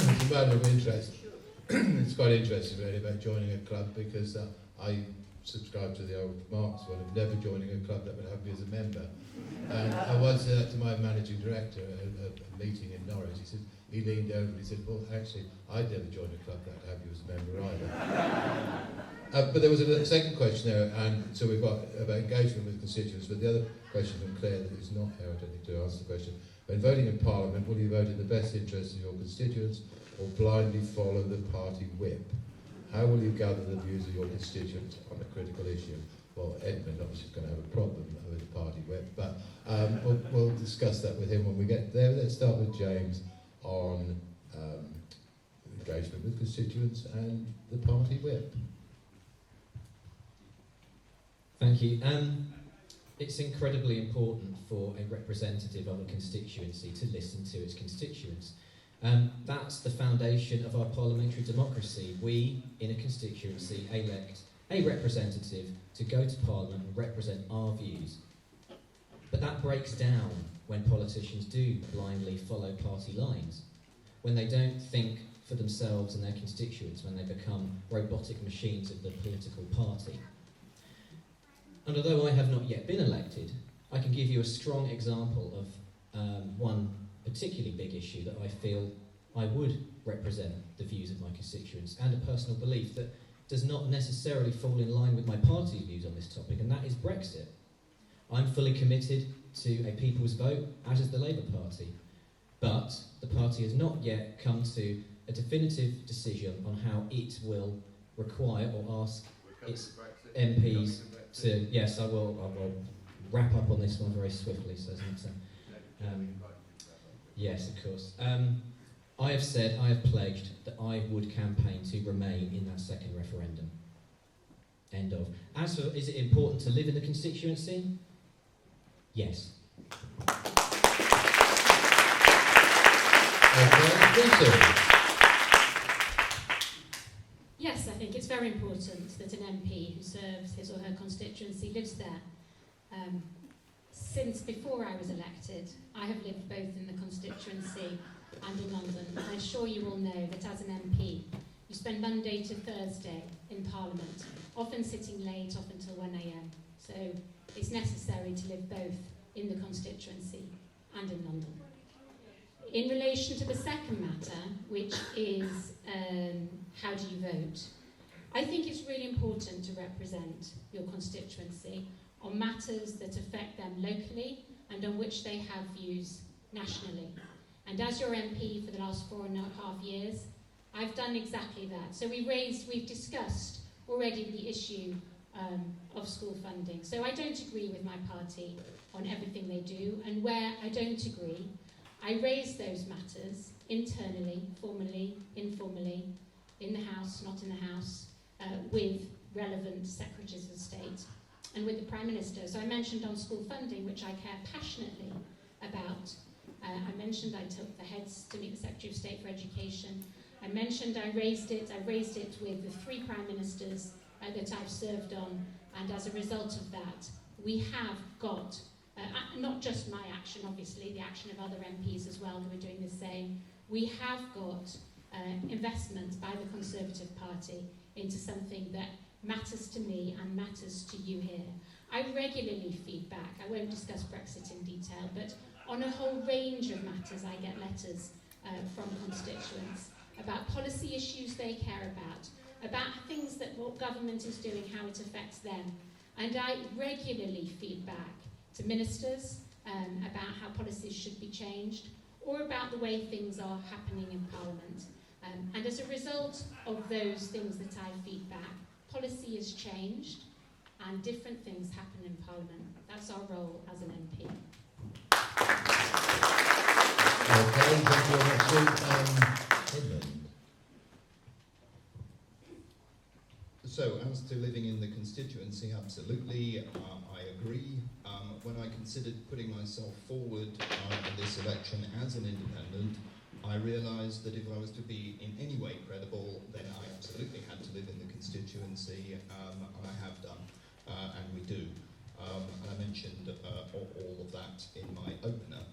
It's a matter of interest. It's quite interesting really about joining a club, because I subscribe to the old Marx one of never joining a club that would have me as a member. And I once said that to my managing director at a meeting in Norwich. He leaned over and he said, well, actually, I'd never join a club that would have you as a member either. But there was a second question there, and so we've got about engagement with constituents, but the other question from Claire that is not here, I don't think, to answer the question. When voting in Parliament, will you vote in the best interests of your constituents or blindly follow the party whip? How will you gather the views of your constituents on a critical issue? Well, Edmund obviously is going to have a problem with the party whip, but we'll discuss that with him when we get there. Let's start with James on engagement with constituents and the party whip. Thank you. It's incredibly important for a representative of a constituency to listen to its constituents. That's the foundation of our parliamentary democracy. We, in a constituency, elect a representative to go to Parliament and represent our views. But that breaks down when politicians do blindly follow party lines, when they don't think for themselves and their constituents, when they become robotic machines of the political party. And although I have not yet been elected, I can give you a strong example of one particularly big issue that I feel I would represent the views of my constituents, and a personal belief that does not necessarily fall in line with my party's views on this topic, and that is Brexit. I'm fully committed to a people's vote, as is the Labour Party, but the party has not yet come to a definitive decision on how it will require or ask its MPs to... Yes, I will wrap up on this one very swiftly, so as not to... yes, of course. I have pledged that I would campaign to remain in that second referendum. End of. As for, is it important to live in the constituency? Yes. Yes, I think it's very important that an MP who serves his or her constituency lives there. Since before I was elected, I have lived both in the constituency and in London. And I'm sure you all know that as an MP, you spend Monday to Thursday in Parliament, often sitting late, often till 1 a.m. So it's necessary to live both in the constituency and in London. In relation to the second matter, which is how do you vote, I think it's really important to represent your constituency on matters that affect them locally and on which they have views nationally. And as your MP for the last 4.5 years, I've done exactly that. So we've discussed already the issue of school funding. So I don't agree with my party on everything they do, and where I don't agree, I raise those matters internally, formally, informally, in the House, not in the House, with relevant Secretaries of State and with the Prime Minister. So I mentioned on school funding, which I care passionately about. I mentioned I took the heads to meet the Secretary of State for Education. I mentioned I raised it with the 3 Prime Ministers that I've served on, and as a result of that, we have got, not just my action, obviously, the action of other MPs as well who are doing the same, we have got investment by the Conservative Party into something that matters to me and matters to you here. I regularly feed back, I won't discuss Brexit in detail, but on a whole range of matters I get letters from constituents about policy issues they care about things that what government is doing, how it affects them. And I regularly feed back to ministers about how policies should be changed or about the way things are happening in Parliament. And as a result of those things that I feed back, policy is changed and different things happen in Parliament. That's our role as an MP. Okay, thank you very much. Edmund. So, as to living in the constituency, absolutely, I agree. When I considered putting myself forward in this election as an independent, I realised that if I was to be in any way credible, then I absolutely had to live in the constituency, and I have done, and we do. And I mentioned all of that in my opener.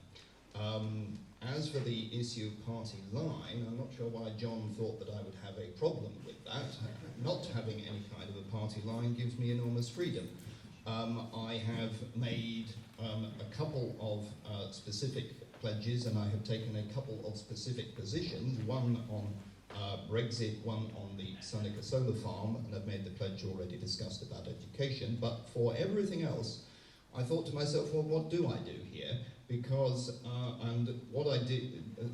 As for the issue of party line, I'm not sure why John thought that I would have a problem with that. Not having any kind of a party line gives me enormous freedom. I have made a couple of specific pledges, and I have taken a couple of specific positions, one on Brexit, one on the Seneca solar farm, and I've made the pledge already discussed about education. But for everything else, I thought to myself, well, what do I do here? Because, and what I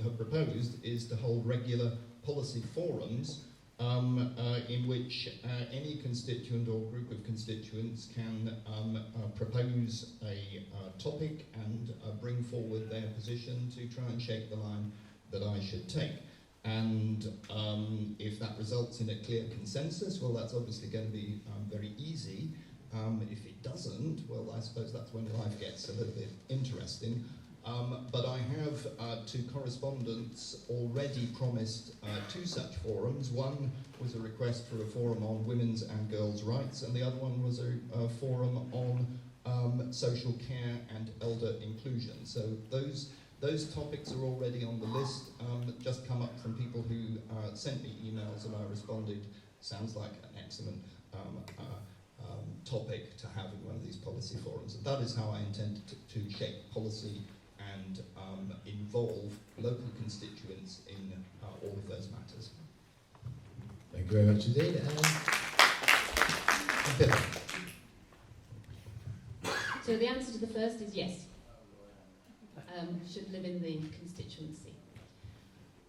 have proposed is to hold regular policy forums in which any constituent or group of constituents can propose a topic and bring forward their position to try and shape the line that I should take. And if that results in a clear consensus, well, that's obviously going to be very easy. If it doesn't, well, I suppose that's when life gets a little bit interesting. But I have, to correspondents, already promised 2 such forums. One was a request for a forum on women's and girls' rights, and the other one was a forum on social care and elder inclusion. So those topics are already on the list, just come up from people who sent me emails, and I responded. Sounds like an excellent topic to have in one of these policy forums. And that is how I intend to shape policy and involve local constituents in all of those matters. Thank you very much indeed. Pippa. So the answer to the first is yes. Should live in the constituency.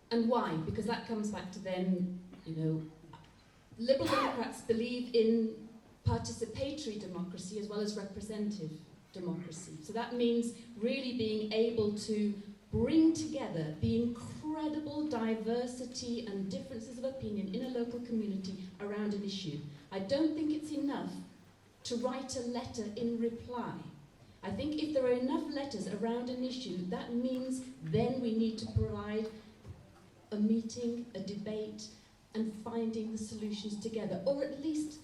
And why? Because that comes back to then, Liberal Democrats believe in participatory democracy as well as representative democracy. So that means really being able to bring together the incredible diversity and differences of opinion in a local community around an issue. I don't think it's enough to write a letter in reply. I think if there are enough letters around an issue, that means then we need to provide a meeting, a debate, and finding the solutions together, or at least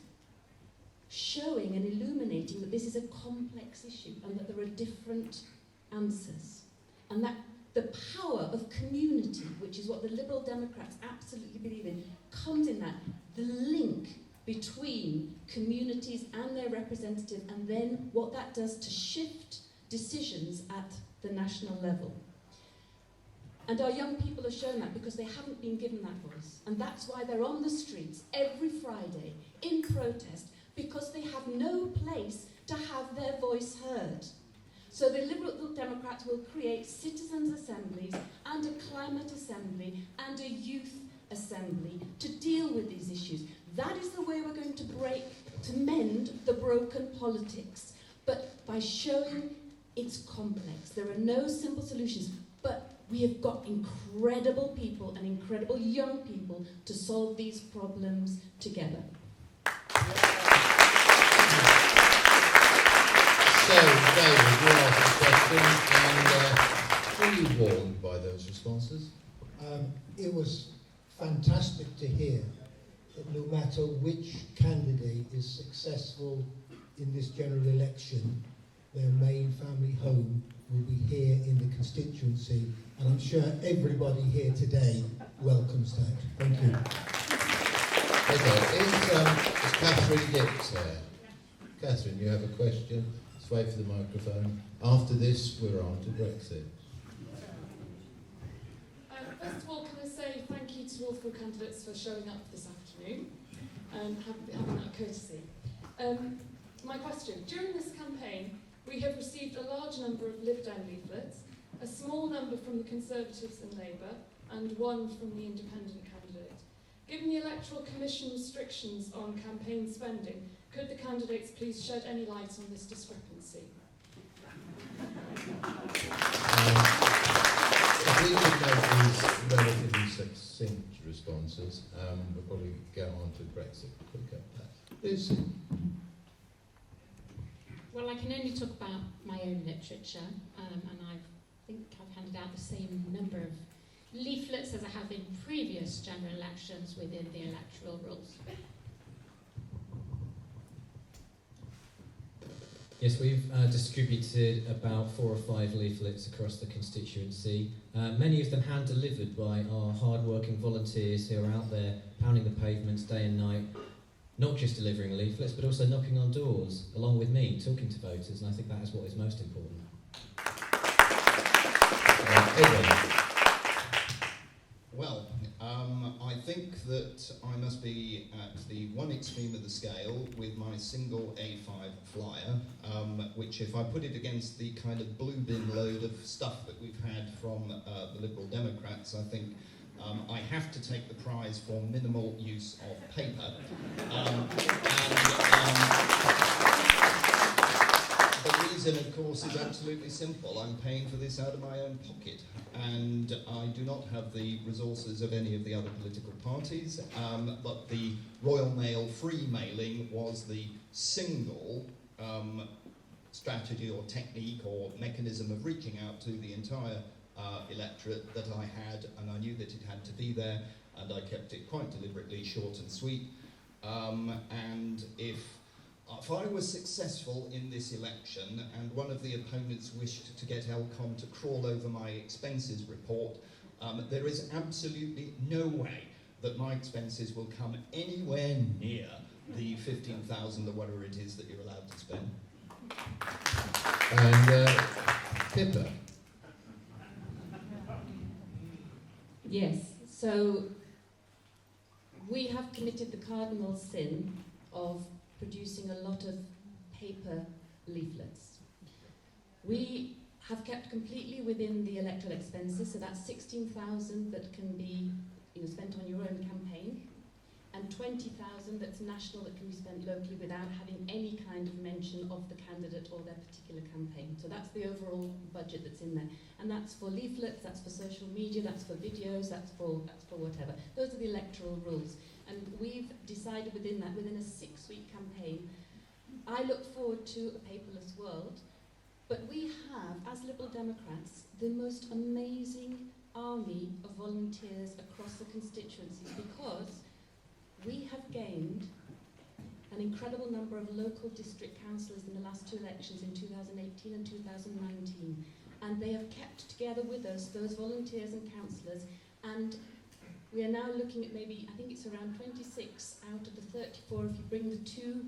showing and illuminating that this is a complex issue and that there are different answers. And that the power of community, which is what the Liberal Democrats absolutely believe in, comes in that, the link between communities and their representatives, and then what that does to shift decisions at the national level. And our young people have shown that because they haven't been given that voice. And that's why they're on the streets every Friday in protest, because they have no place to have their voice heard. So the Liberal Democrats will create citizens' assemblies and a climate assembly and a youth assembly to deal with these issues. That is the way we're going to mend the broken politics. But by showing it's complex, there are no simple solutions. But We have got incredible people and incredible young people to solve these problems together. So, David, you asked the question, and were you warned by those responses? It was fantastic to hear that no matter which candidate is successful in this general election, their main family home will be here in the constituency, and I'm sure everybody here today welcomes that. Thank you. Okay, is Catherine Dix here? Catherine, you have a question? Let's wait for the microphone. After this, we're on to Brexit. First of all, can I say thank you to all four candidates for showing up this afternoon and having that courtesy. My question, during this campaign, we have received a large number of Lib Dem leaflets, a small number from the Conservatives and Labour, and one from the independent candidate. Given the Electoral Commission restrictions on campaign spending, could the candidates please shed any light on this discrepancy? If we could make these relatively succinct responses, we'll probably go on to Brexit quicker. Lucy? Well, I can only talk about my own literature, and I think I've handed out the same number of leaflets as I have in previous general elections within the electoral rules. Yes, we've distributed about 4 or 5 leaflets across the constituency. Many of them hand-delivered by our hard-working volunteers who are out there pounding the pavements day and night, not just delivering leaflets, but also knocking on doors, along with me, talking to voters, and I think that is what is most important. Well, I think that I must be at the one extreme of the scale with my single A5 flyer, which if I put it against the kind of blue bin load of stuff that we've had from the Liberal Democrats, I think I have to take the prize for minimal use of paper. The reason, of course, is absolutely simple. I'm paying for this out of my own pocket, and I do not have the resources of any of the other political parties, but the Royal Mail free mailing was the single strategy or technique or mechanism of reaching out to the entire electorate that I had, and I knew that it had to be there, and I kept it quite deliberately short and sweet. And if I was successful in this election and one of the opponents wished to get Elcom to crawl over my expenses report, there is absolutely no way that my expenses will come anywhere near the 15,000 or whatever it is that you're allowed to spend. And Pippa? Yes, so we have committed the cardinal sin of producing a lot of paper leaflets. We have kept completely within the electoral expenses, so that's 16,000 that can be spent on your own campaign, and 20,000 that's national that can be spent locally without having any kind of mention of the candidate or their particular campaign. So that's the overall budget that's in there. And that's for leaflets, that's for social media, that's for videos, that's for whatever. Those are the electoral rules. And we've decided within that, within a 6-week campaign, I look forward to a paperless world, but we have, as Liberal Democrats, the most amazing army of volunteers across the constituencies, because we have gained an incredible number of local district councillors in the last 2 elections in 2018 and 2019, and they have kept together with us those volunteers and councillors, and we are now looking at maybe, I think it's around 26 out of the 34, if you bring the 2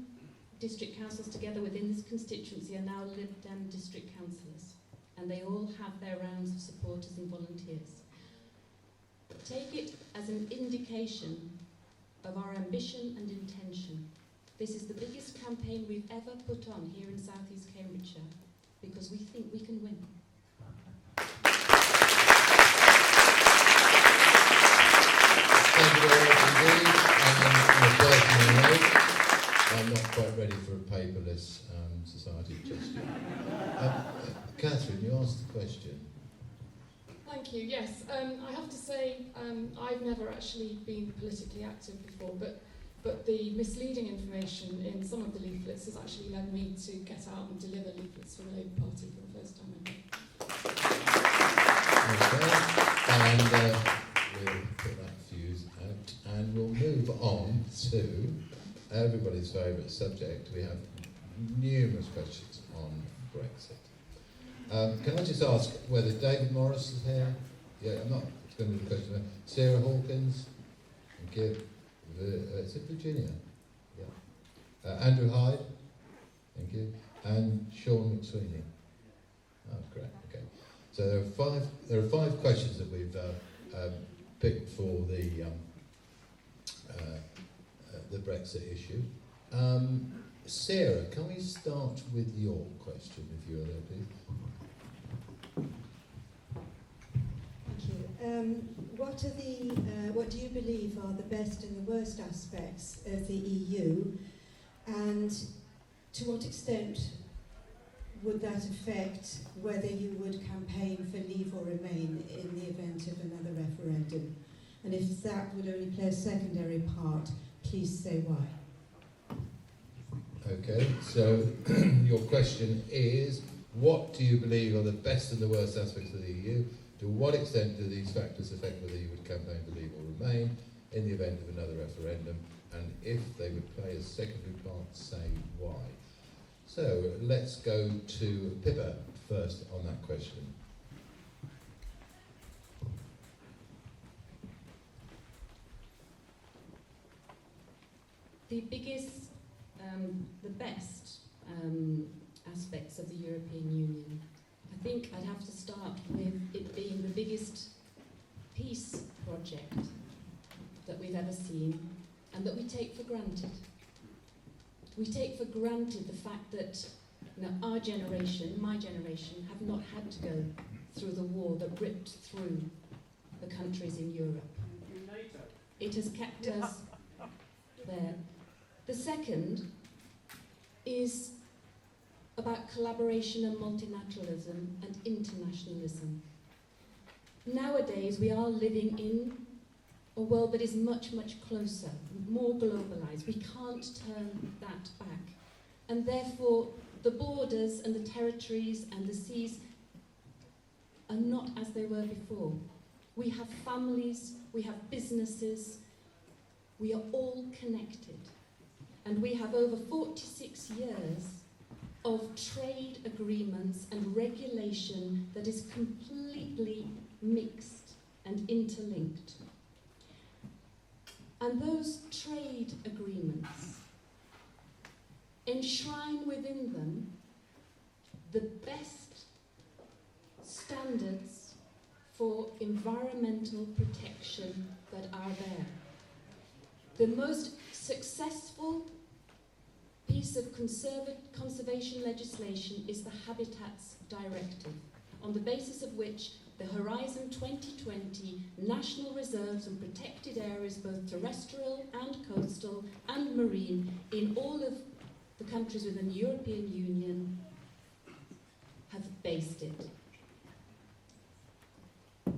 district councils together within this constituency, are now Lib Dem district councillors, and they all have their rounds of supporters and volunteers. Take it as an indication of our ambition and intention. This is the biggest campaign we've ever put on here in South East Cambridgeshire, because we think we can win. Thank you very much indeed. On a personal note, I'm not quite ready for a paperless society just yet. Catherine, you asked the question. Thank you. Yes. Yes, I have to say I've never actually been politically active before, but the misleading information in some of the leaflets has actually led me to get out and deliver leaflets for the Labour Party for the first time ever. Okay, and we'll put that fuse out, and we'll move on to everybody's favourite subject. We have numerous questions on Brexit. Can I just ask whether David Morris is here? Yeah, I'm not going to do the question. Sarah Hawkins, thank you. Is it Virginia? Yeah. Andrew Hyde, thank you. And Sean McSweeney. Oh, great. Okay. So there are five questions that we've picked for the Brexit issue. Sarah, can we start with your question, if you're there, please? Thank you. What do you believe are the best and the worst aspects of the EU, and to what extent would that affect whether you would campaign for Leave or Remain in the event of another referendum? And if that would only play a secondary part, please say why. Okay, so your question is, what do you believe are the best and the worst aspects of the EU? To what extent do these factors affect whether you would campaign to Leave or Remain in the event of another referendum? And if they would play a secondary part, say why. So let's go to Pippa first on that question. The biggest, the best aspects of the European Union, I think I'd have to start with it being the biggest peace project that we've ever seen and that we take for granted. We take for granted the fact that our generation, my generation, have not had to go through the war that ripped through the countries in Europe. It has kept us there. The second is about collaboration and multilateralism and internationalism. Nowadays, we are living in a world that is much, much closer, more globalised. We can't turn that back. And therefore, the borders and the territories and the seas are not as they were before. We have families, we have businesses, we are all connected. And we have over 46 years of trade agreements and regulation that is completely mixed and interlinked. And those trade agreements enshrine within them the best standards for environmental protection that are there. The most successful piece of conservation legislation is the Habitats Directive, on the basis of which the Horizon 2020 national reserves and protected areas, both terrestrial and coastal and marine, in all of the countries within the European Union have based it.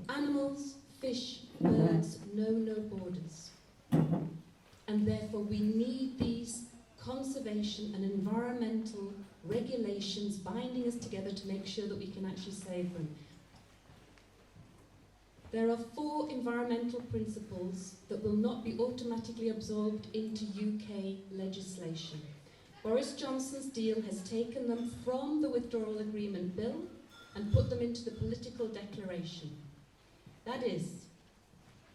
Animals, fish, birds know no borders. And therefore we need these conservation and environmental regulations binding us together to make sure that we can actually save them. There are 4 environmental principles that will not be automatically absorbed into UK legislation. Boris Johnson's deal has taken them from the Withdrawal Agreement Bill and put them into the political declaration. That is,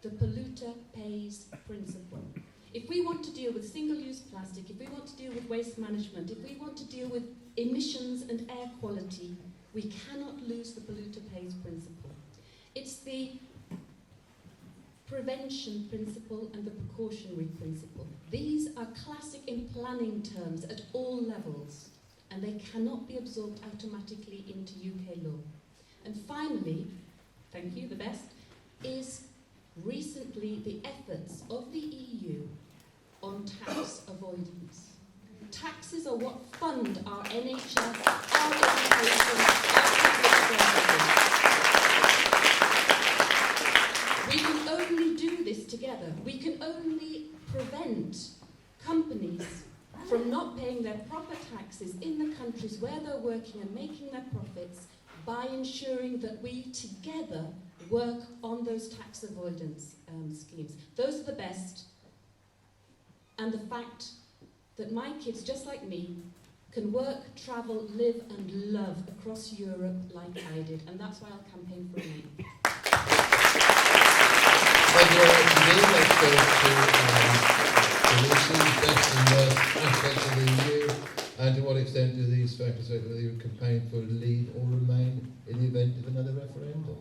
the polluter pays principle. If we want to deal with single-use plastic, if we want to deal with waste management, if we want to deal with emissions and air quality, we cannot lose the polluter pays principle. It's the prevention principle and the precautionary principle. These are classic in planning terms at all levels, and they cannot be absorbed automatically into UK law. And finally, thank you, the best, is recently the efforts of the EU on tax avoidance. Taxes are what fund our NHS, our education, our public services. it together. We can only prevent companies from not paying their proper taxes in the countries where they're working and making their profits by ensuring that we together work on those tax avoidance schemes. Those are the best. And the fact that my kids, just like me, can work, travel, live and love across Europe like I did. And that's why I'll campaign for Remain. Thank you very much indeed. Let's go to Lucy, best and worst aspects of the EU, and to what extent do these factors affect whether you campaign for leave or remain in the event of another referendum?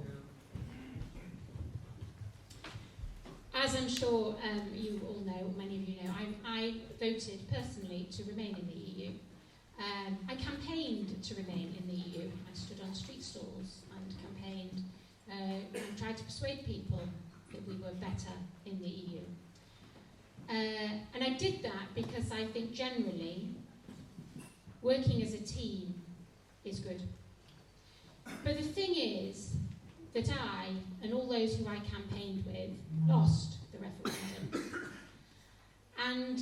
As I'm sure you all know, many of you know, I voted personally to remain in the EU. I campaigned to remain in the EU. I stood on street stalls and campaigned and tried to persuade people that we were better in the EU. And I did that because I think generally working as a team is good. But the thing is that I, and all those who I campaigned with, lost the referendum. And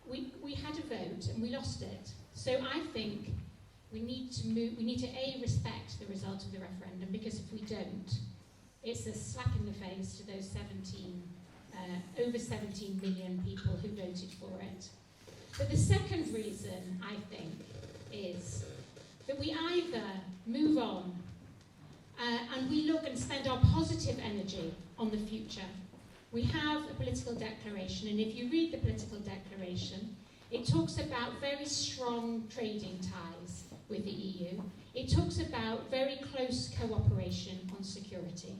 we had a vote and we lost it. So I think we need to respect the result of the referendum, because if we don't, it's a slap in the face to those over 17 million people who voted for it. But the second reason, I think, is that we either move on and we look and spend our positive energy on the future. We have a political declaration, and if you read the political declaration, it talks about very strong trading ties with the EU. It talks about very close cooperation on security.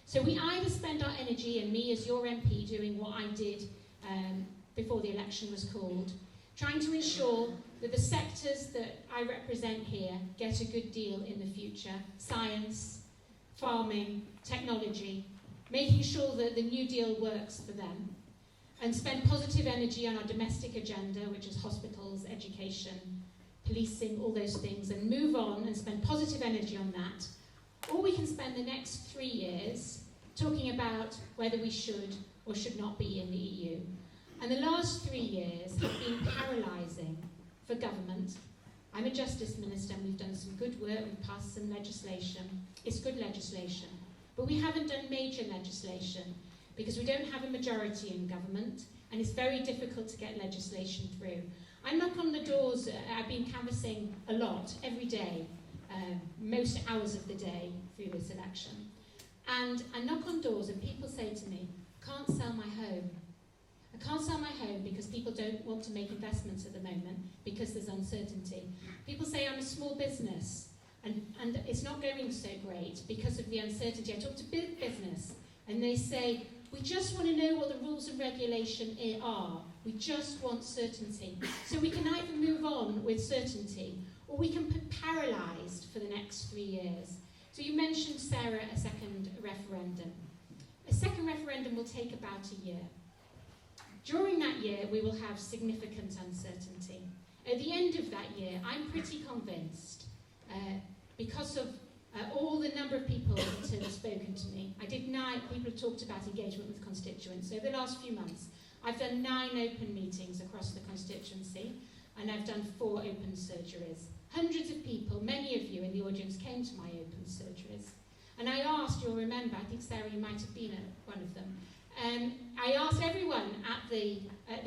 So we either spend our energy, and me as your MP doing what I did before the election was called, trying to ensure that the sectors that I represent here get a good deal in the future: science, farming, technology, making sure that the New Deal works for them, and spend positive energy on our domestic agenda, which is hospitals, education, policing, all those things, and move on and spend positive energy on that. Or we can spend the next 3 years talking about whether we should or should not be in the EU. And the last 3 years have been paralysing for government. I'm a justice minister and we've done some good work, we've passed some legislation. It's good legislation. But we haven't done major legislation because we don't have a majority in government, and it's very difficult to get legislation through. I knock on the doors, I've been canvassing a lot, every day, most hours of the day through this election. And I knock on doors and people say to me, I can't sell my home. I can't sell my home because people don't want to make investments at the moment because there's uncertainty. People say I'm a small business and it's not going so great because of the uncertainty. I talk to big business and they say, we just want to know what the rules and regulation are. We just want certainty. So we can either move on with certainty or we can be paralysed for the next 3 years. So you mentioned, Sarah, a second referendum. A second referendum will take about a year. During that year, we will have significant uncertainty. At the end of that year, I'm pretty convinced, because of all the number of people that have spoken to me. People have talked about engagement with constituents. Over the last few months, I've done 9 open meetings across the constituency, and I've done 4 open surgeries. Hundreds of people, many of you in the audience, came to my open surgeries. And I asked, you'll remember, I think Sarah, you might have been at one of them, I asked everyone at the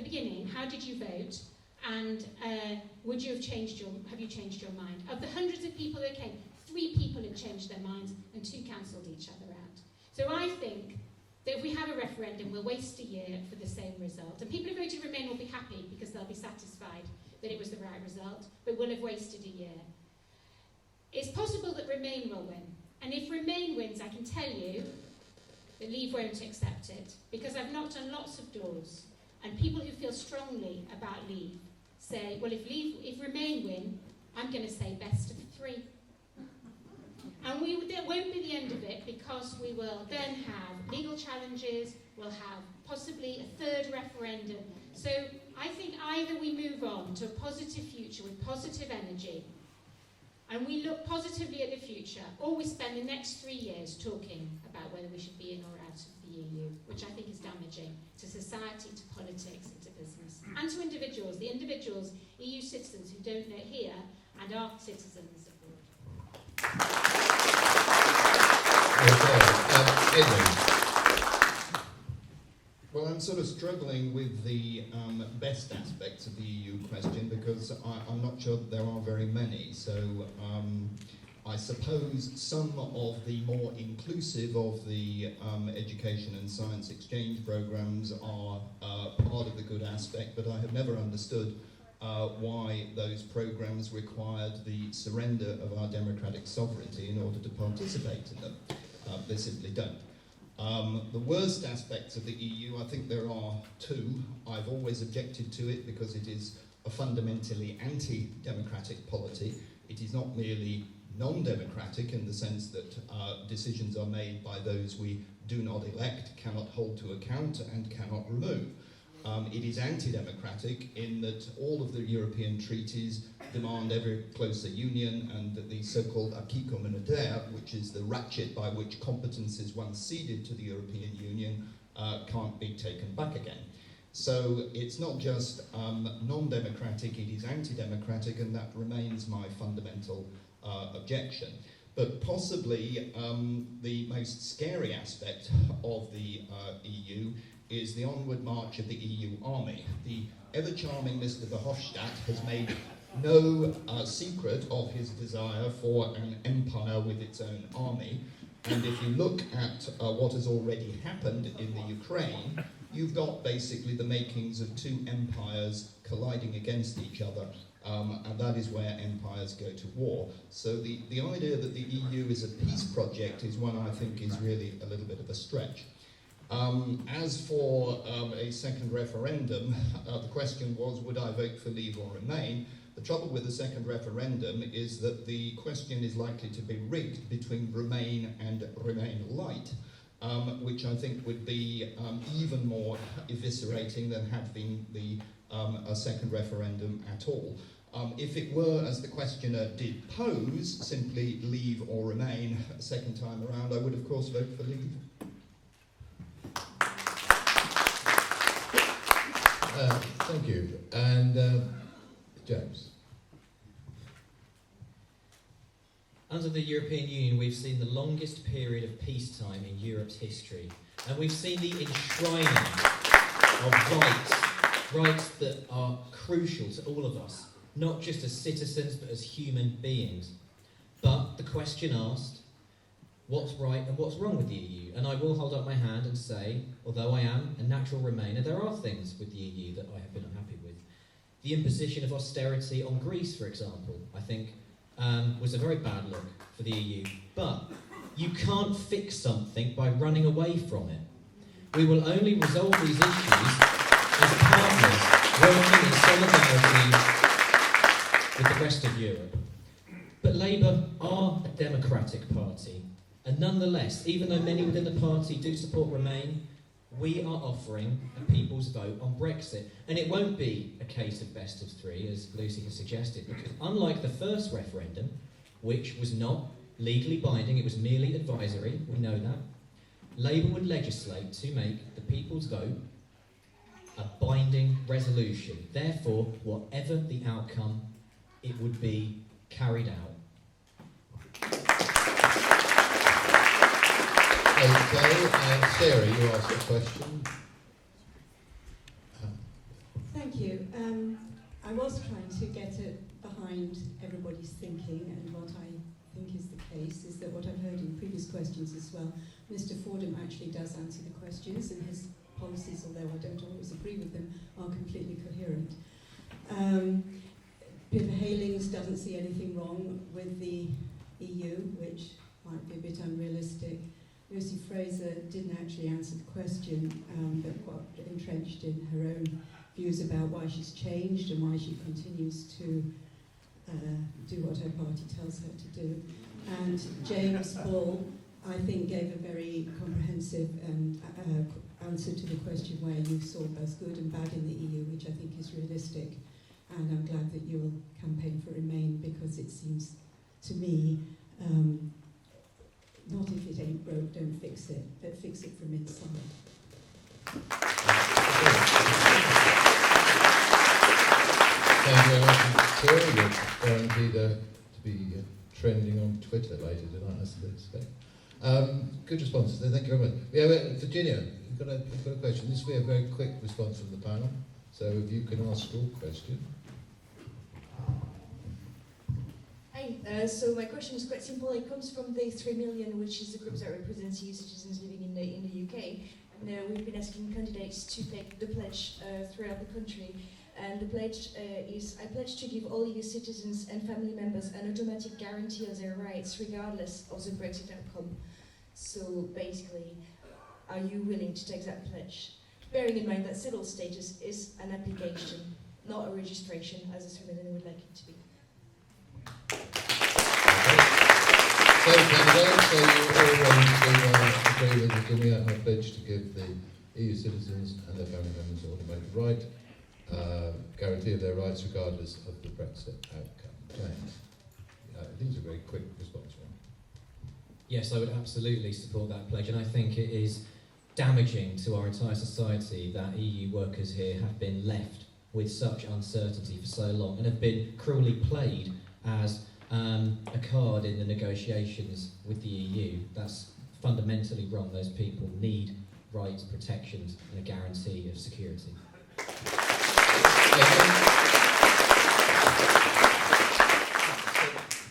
beginning, how did you vote? And have you changed your mind? Of the hundreds of people that came, 3 people had changed their minds and 2 cancelled each other out. So I think that if we have a referendum, we'll waste a year for the same result. And people who voted Remain will be happy because they'll be satisfied that it was the right result, but we'll have wasted a year. It's possible that Remain will win. And if Remain wins, I can tell you that Leave won't accept it, because I've knocked on lots of doors, and people who feel strongly about Leave say, well, if Remain win, I'm going to say best of 3. And that won't be the end of it, because we will then have legal challenges, we'll have possibly a 3rd referendum. So I think either we move on to a positive future with positive energy, and we look positively at the future, or we spend the next 3 years talking about whether we should be in or out of the EU, which I think damaging to society, to politics, and to business, and to individuals. The individuals, EU citizens who don't live here and are citizens abroad. Okay. Edmund. Well, I'm sort of struggling with the best aspects of the EU question because I'm not sure that there are very many. So I suppose some of the more inclusive of the education and science exchange programmes are part of the good aspect, but I have never understood why those programmes required the surrender of our democratic sovereignty in order to participate in them. They simply don't. The worst aspects of the EU, I think there are two. I've always objected to it because it is a fundamentally anti-democratic polity. It is not merely non-democratic in the sense that decisions are made by those we do not elect, cannot hold to account, and cannot remove. It is anti-democratic in that all of the European treaties demand ever closer union, and that the so-called acquis communautaire, which is the ratchet by which competences once ceded to the European Union can't be taken back again. So it's not just non-democratic, it is anti-democratic, and that remains my fundamental objection. But possibly the most scary aspect of the EU is the onward march of the EU army. The ever-charming Mr. Verhofstadt has made no secret of his desire for an empire with its own army. And if you look at what has already happened in the Ukraine, you've got basically the makings of two empires colliding against each other. And that is where empires go to war. So the idea that the EU is a peace project is one I think is really a little bit of a stretch. As for a second referendum, the question was, would I vote for Leave or Remain? The trouble with the second referendum is that the question is likely to be rigged between Remain and Remain Light, which I think would be even more eviscerating than having a second referendum at all. If it were, as the questioner did pose, simply Leave or Remain a second time around, I would of course vote for Leave. Thank you. And James. Under the European Union, we've seen the longest period of peacetime in Europe's history. And we've seen the enshrining of rights that are crucial to all of us, not just as citizens, but as human beings. But the question asked, what's right and what's wrong with the EU? And I will hold up my hand and say, although I am a natural Remainer, there are things with the EU that I have been unhappy with. The imposition of austerity on Greece, for example, I think was a very bad look for the EU. But you can't fix something by running away from it. We will only resolve these issues as partners working in solidarity with the rest of Europe. But Labour are a democratic party. And nonetheless, even though many within the party do support Remain, we are offering a people's vote on Brexit. And it won't be a case of best of three, as Lucy has suggested, because unlike the first referendum, which was not legally binding, it was merely advisory, we know that, Labour would legislate to make the people's vote a binding resolution. Therefore, whatever the outcome, it would be carried out. Okay, Sarah, you asked a question. Thank you. I was trying to get behind everybody's thinking, and what I think is the case is that what I've heard in previous questions as well, Mr. Fordham actually does answer the questions, and his policies, although I don't always agree with them, are completely coherent. Pippa Heylings doesn't see anything wrong with the EU, which might be a bit unrealistic. Lucy Frazer didn't actually answer the question, but got entrenched in her own views about why she's changed and why she continues to do what her party tells her to do. And James Bull, I think, gave a very comprehensive answer to the question where you saw both good and bad in the EU, which I think is realistic. And I'm glad that you'll campaign for Remain, because it seems to me, not if it ain't broke, don't fix it, but fix it from inside. guaranteed to be trending on Twitter later tonight, I suspect. Good responses there, thank you very much. Yeah, Virginia, you've got a question. This will be a very quick response from the panel, so if you can ask your question. Hi, so my question is quite simple. It comes from the 3 million, which is the group that represents EU citizens living in the UK. And we've been asking candidates to take the pledge throughout the country. And the pledge is, I pledge to give all EU citizens and family members an automatic guarantee of their rights regardless of the Brexit outcome. So basically, are you willing to take that pledge? Bearing in mind that settled status is an application, not a registration, as the 3 million would like it to be. So, candidates, so you all want to agree with Virginia, I pledge to give the EU citizens and their family members an automatic right, guarantee of their rights regardless of the Brexit outcome. James, I think it's a very quick response. Yes, I would absolutely support that pledge, and I think it is damaging to our entire society that EU workers here have been left with such uncertainty for so long and have been cruelly played as a card in the negotiations with the EU. That's fundamentally wrong. Those people need rights, protections and a guarantee of security.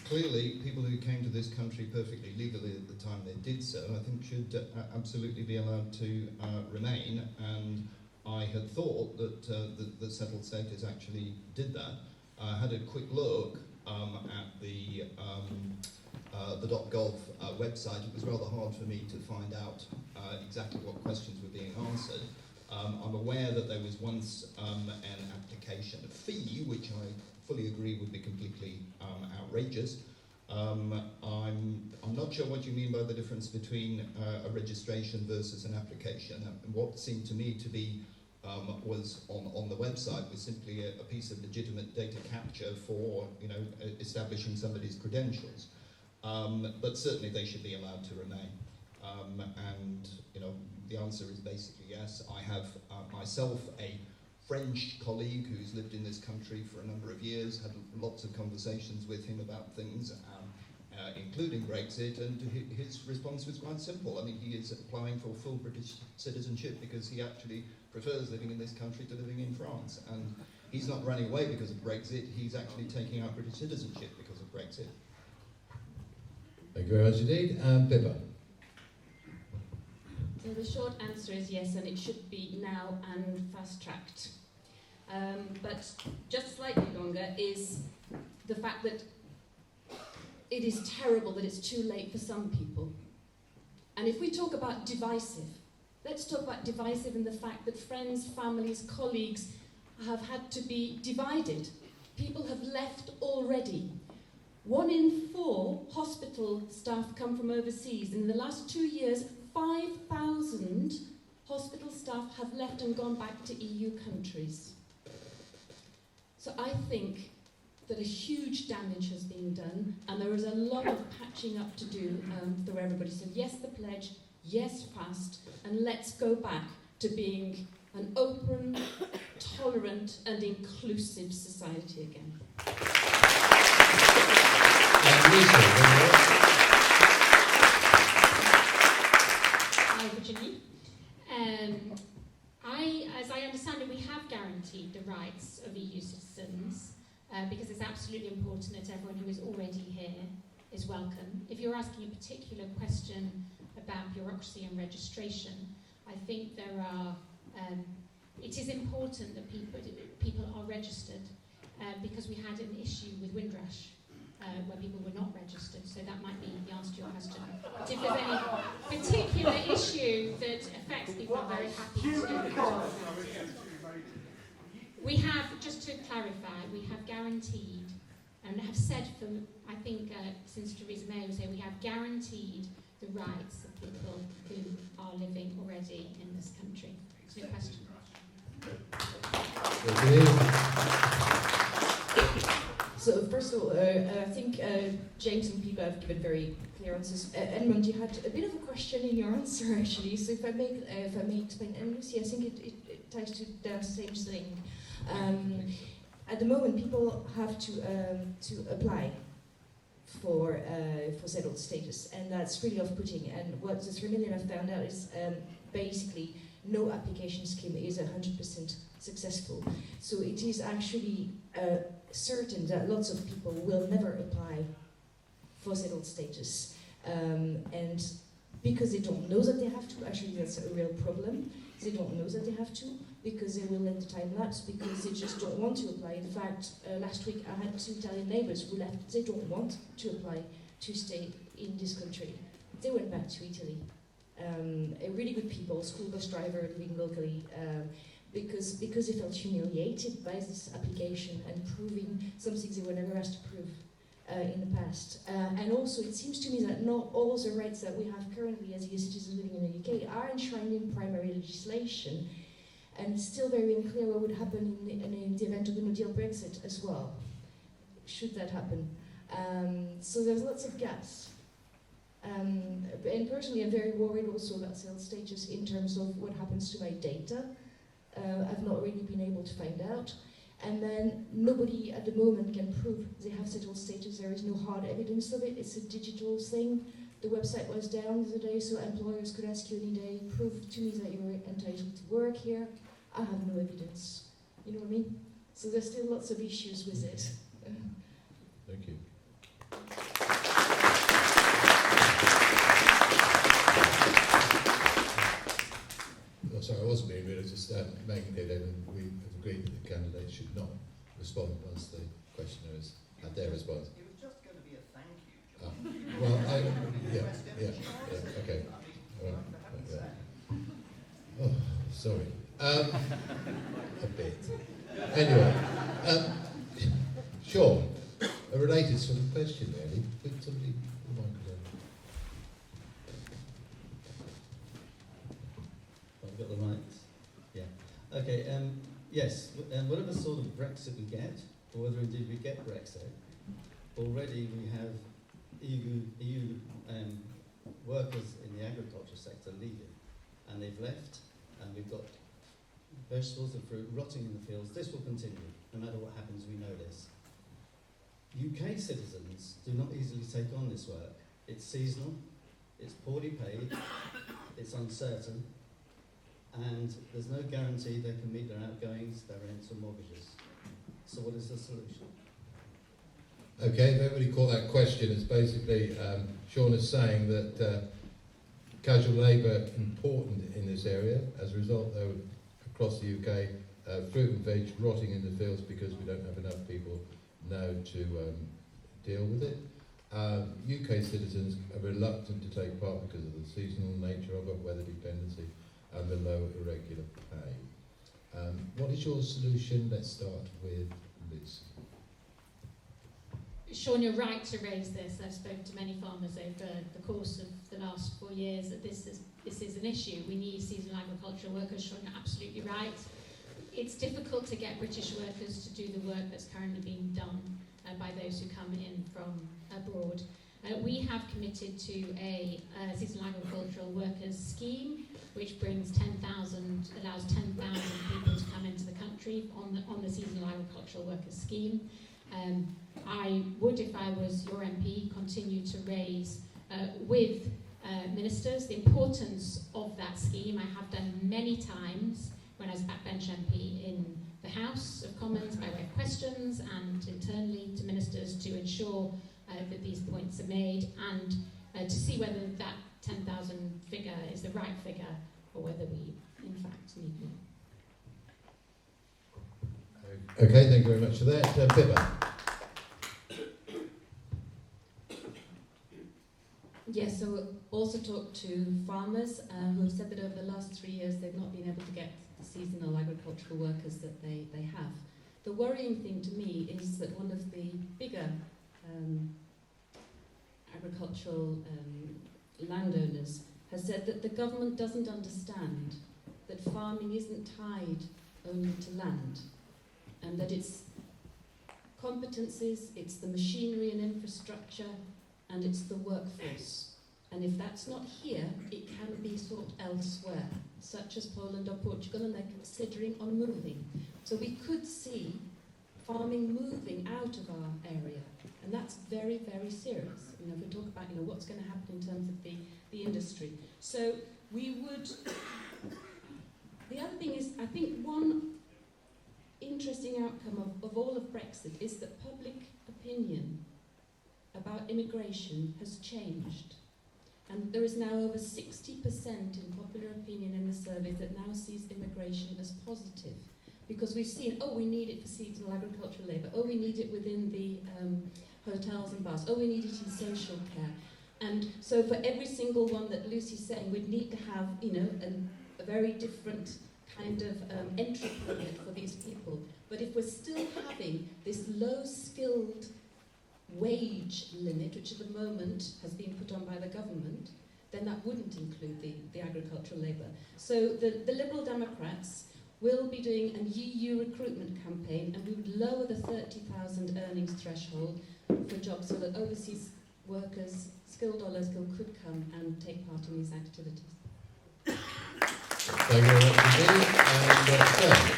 Clearly, people who came to this country perfectly legally at the time they did so, I think should absolutely be allowed to remain, and I had thought that the settled status actually did that. I had a quick look at the .gov website. It was rather hard for me to find out exactly what questions were being answered. I'm aware that there was once an application fee, which I fully agree would be completely outrageous. I'm not sure what you mean by the difference between a registration versus an application. And what seemed to me to be was on the website was simply a piece of legitimate data capture for establishing somebody's credentials. But certainly they should be allowed to remain. And the answer is basically yes. I have myself a French colleague who's lived in this country for a number of years, had lots of conversations with him about things, including Brexit, and his response was quite simple. I mean, he is applying for full British citizenship because he actually prefers living in this country to living in France. And he's not running away because of Brexit, he's actually taking out British citizenship because of Brexit. Thank you very much indeed. Pippa. So the short answer is yes, and it should be now and fast-tracked. But just slightly longer is the fact that it is terrible that it's too late for some people. And if we talk about divisive, let's talk about divisive in the fact that friends, families, colleagues have had to be divided. People have left already. 1 in 4 hospital staff come from overseas. In the last 2 years, 5,000 hospital staff have left and gone back to EU countries. So I think that a huge damage has been done, and there is a lot of patching up to do for everybody. So yes, the pledge, yes, fast, and let's go back to being an open, tolerant, and inclusive society again. Hi, Virginie. As I understand it, we have guaranteed the rights of EU citizens because it's absolutely important that everyone who is already here is welcome. If you're asking a particular question about bureaucracy and registration, I think there are. It is important that people are registered because we had an issue with Windrush. Where people were not registered, so that might be the answer to your question. But if there's any particular issue that affects people, I'm very happy to talk about it. We have, just to clarify, we have guaranteed, and have said for, I think, since Theresa May was here, we have guaranteed the rights of people who are living already in this country. So your question. So first of all, I think James and Pippa have given very clear answers. Edmund, you had a bit of a question in your answer actually. So if I may explain, and Lucy, I think it ties to the same thing. at the moment, people have to apply for settled status, and that's really off-putting. And what the 3 million have found out is basically no application scheme is 100% successful. So it is actually certain that lots of people will never apply for settled status, and because they don't know that they have to. Actually, that's a real problem. They don't know that they have to, because they will let the time lapse, because they just don't want to apply. In fact, last week I had 2 Italian neighbours who left. They don't want to apply to stay in this country. They went back to Italy. Really good people, school bus driver living locally, because they felt humiliated by this application and proving something they were never asked to prove in the past. And also, it seems to me that not all the rights that we have currently as EU citizens living in the UK are enshrined in primary legislation, and it's still very unclear what would happen in the event of a no-deal Brexit as well, should that happen. So there's lots of gaps. And personally, I'm very worried also about settled status in terms of what happens to my data. I've not really been able to find out. And then nobody at the moment can prove they have settled status. There is no hard evidence of it. It's a digital thing. The website was down the other day, so employers could ask you any day, prove to me that you're entitled to work here. I have no evidence. You know what I mean? So there's still lots of issues with it. Thank you. Oh, sorry, I wasn't being rude. I was just making it, and we have agreed that the candidates should not respond once the questioner has had their response. It was just going to be a thank you, John. Well, yeah, okay. Oh, sorry. A bit. Anyway, Sean, a related sort of question, really. Could somebody put the microphone? I've got the mics. Yeah. Okay. Yes. Whatever sort of Brexit we get, or whether indeed we get Brexit, already we have EU workers in the agriculture sector leaving, and they've left, and we've got vegetables and fruit rotting in the fields. This will continue, no matter what happens. We know this. UK citizens do not easily take on this work. It's seasonal, it's poorly paid, it's uncertain, and there's no guarantee they can meet their outgoings, their rents or mortgages. So what is the solution? Okay, if everybody caught that question, it's basically Sean is saying that casual labour important in this area. As a result, though, across the UK, fruit and veg rotting in the fields because we don't have enough people now to deal with it. UK citizens are reluctant to take part because of the seasonal nature of it, weather dependency, and the low irregular pay. What is your solution? Let's start with Liz. Sean, you're right to raise this. I've spoken to many farmers over the course of the last 4 years that this is an issue. We need seasonal agricultural workers. Sean, you're absolutely right. It's difficult to get British workers to do the work that's currently being done by those who come in from abroad. We have committed to a seasonal agricultural workers scheme, which brings allows 10,000 people to come into the country on the seasonal agricultural workers scheme. I would, if I was your MP, continue to raise with ministers the importance of that scheme. I have done many times when I was backbench MP in the House of Commons by way of questions and internally to ministers to ensure that these points are made and to see whether that 10,000 figure is the right figure or whether we in fact need more. Okay, thank you very much for that. Pippa. Yes, so also talked to farmers who have said that over the last 3 years they've not been able to get the seasonal agricultural workers that they have. The worrying thing to me is that one of the bigger agricultural landowners has said that the government doesn't understand that farming isn't tied only to land, and that it's competencies, it's the machinery and infrastructure, and it's the workforce. And if that's not here, it can be sought elsewhere, such as Poland or Portugal, and they're considering on moving. So we could see farming moving out of our area. And that's very, very serious. You know, if we talk about, you know, what's going to happen in terms of the industry. So we would... The other thing is, I think one interesting outcome of all of Brexit is that public opinion about immigration has changed. And there is now over 60% in popular opinion in the survey that now sees immigration as positive. Because we've seen, oh, we need it for seasonal agricultural labour, oh, we need it within the hotels and bars, oh, we need it in social care. And so for every single one that Lucy's saying, we'd need to have, you know, a very different kind of entry permit for these people. But if we're still having this low-skilled wage limit, which at the moment has been put on by the government, then that wouldn't include the agricultural labour. So the Liberal Democrats will be doing an EU recruitment campaign, and we would lower the 30,000 earnings threshold for jobs so that overseas workers, skilled or low-skilled, could come and take part in these activities. Thank you very much indeed. And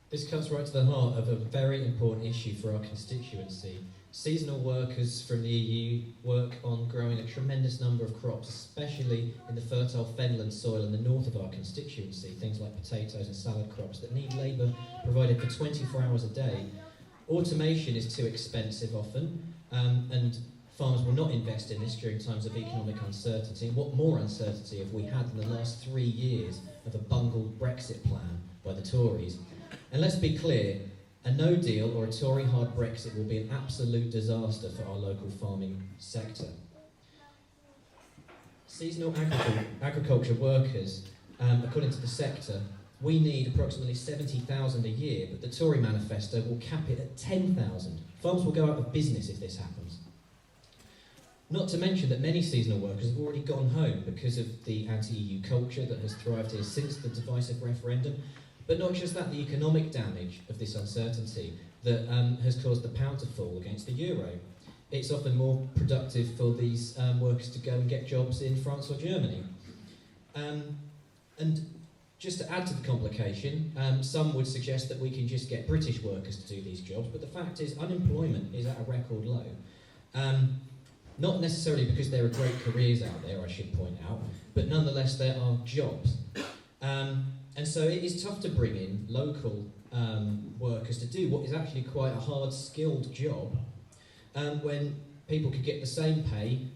this comes right to the heart of a very important issue for our constituency. Seasonal workers from the EU work on growing a tremendous number of crops, especially in the fertile fenland soil in the north of our constituency, things like potatoes and salad crops that need labour provided for 24 hours a day. Automation is too expensive often, and farmers will not invest in this during times of economic uncertainty. And what more uncertainty have we had in the last 3 years of a bungled Brexit plan by the Tories? And let's be clear, a no deal or a Tory hard Brexit will be an absolute disaster for our local farming sector. Seasonal agriculture workers, according to the sector, we need approximately 70,000 a year, but the Tory manifesto will cap it at 10,000. Farms will go out of business if this happens. Not to mention that many seasonal workers have already gone home because of the anti-EU culture that has thrived here since the divisive referendum. But not just that, the economic damage of this uncertainty that has caused the pound to fall against the euro. It's often more productive for these workers to go and get jobs in France or Germany. And just to add to the complication, some would suggest that we can just get British workers to do these jobs, but the fact is unemployment is at a record low. Not necessarily because there are great careers out there, I should point out, but nonetheless there are jobs. And so it is tough to bring in local workers to do what is actually quite a hard, skilled job when people could get the same pay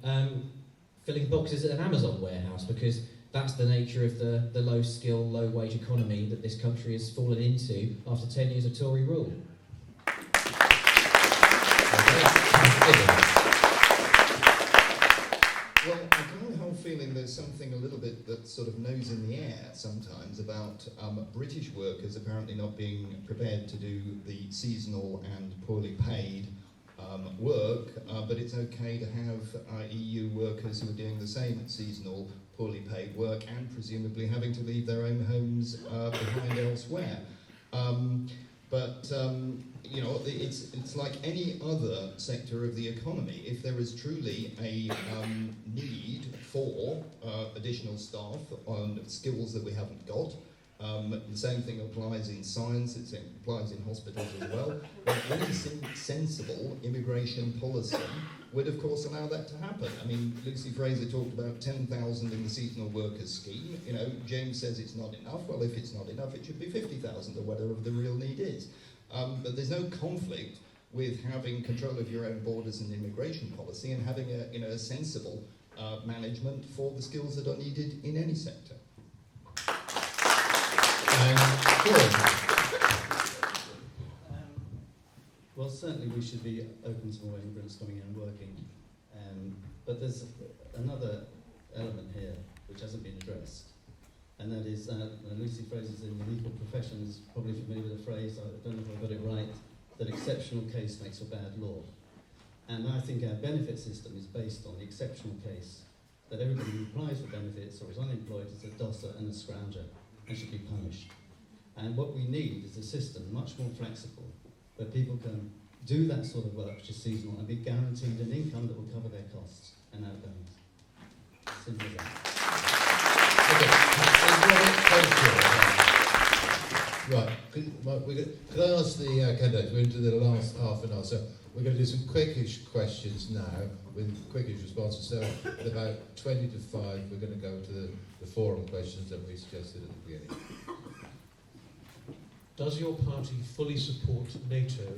filling boxes at an Amazon warehouse, because that's the nature of the low-skill, low-wage economy that this country has fallen into after 10 years of Tory rule. Well, I kind of have a feeling there's something a little bit that's sort of nose in the air sometimes about British workers apparently not being prepared to do the seasonal and poorly paid work, but it's okay to have EU workers who are doing the same seasonal, poorly paid work and presumably having to leave their own homes behind elsewhere. You know, it's like any other sector of the economy. If there is truly a need for additional staff on skills that we haven't got, the same thing applies in science, it applies in hospitals as well. But any sensible immigration policy would, of course, allow that to happen. I mean, Lucy Frazer talked about 10,000 in the seasonal workers scheme. You know, James says it's not enough. Well, if it's not enough, it should be 50,000 or whatever the real need is. But there's no conflict with having control of your own borders and immigration policy and having a sensible management for the skills that are needed in any sector. Well, certainly we should be open to more immigrants coming in and working. But there's another element here which hasn't been addressed. And that is, Lucy Fraser's in the legal profession is probably familiar with the phrase, I don't know if I got it right, that exceptional case makes a bad law. And I think our benefit system is based on the exceptional case that everybody who applies for benefits or is unemployed is a dosser and a scrounger and should be punished. And what we need is a system much more flexible where people can do that sort of work which is seasonal and be guaranteed an income that will cover their costs and outgoings. Simple as that. Right, could I ask the candidates, we're into the last half an hour, so we're going to do some quickish questions now with quickish responses. So at about 20 to 5, we're going to go to the forum questions that we suggested at the beginning. Does your party fully support NATO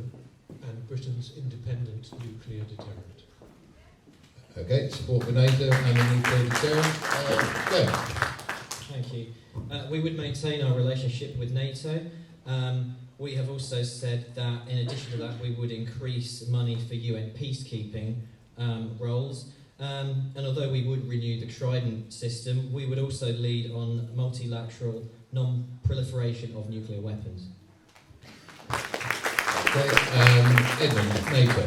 and Britain's independent nuclear deterrent? Okay, support for NATO and the nuclear deterrent. Go. Thank you. We would maintain our relationship with NATO. We have also said that in addition to that we would increase money for UN peacekeeping roles. And although we would renew the Trident system, we would also lead on multilateral non-proliferation of nuclear weapons. Okay, Edmund, NATO.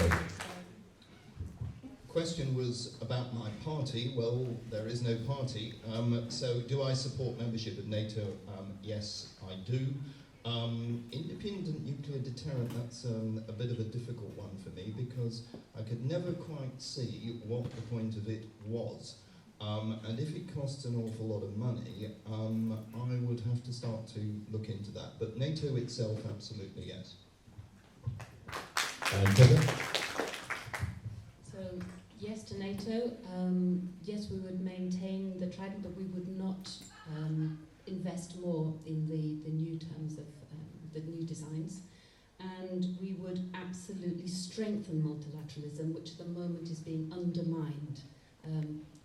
Question was about my party. Well, there is no party. So do I support membership of NATO? Yes, I do. Independent nuclear deterrent, that's a bit of a difficult one for me because I could never quite see what the point of it was. And if it costs an awful lot of money, I would have to start to look into that. But NATO itself, absolutely yes. And Pippa? So, yes to NATO. Yes, we would maintain the Trident, but we would not invest more in the new terms of the new designs. And we would absolutely strengthen multilateralism, which at the moment is being undermined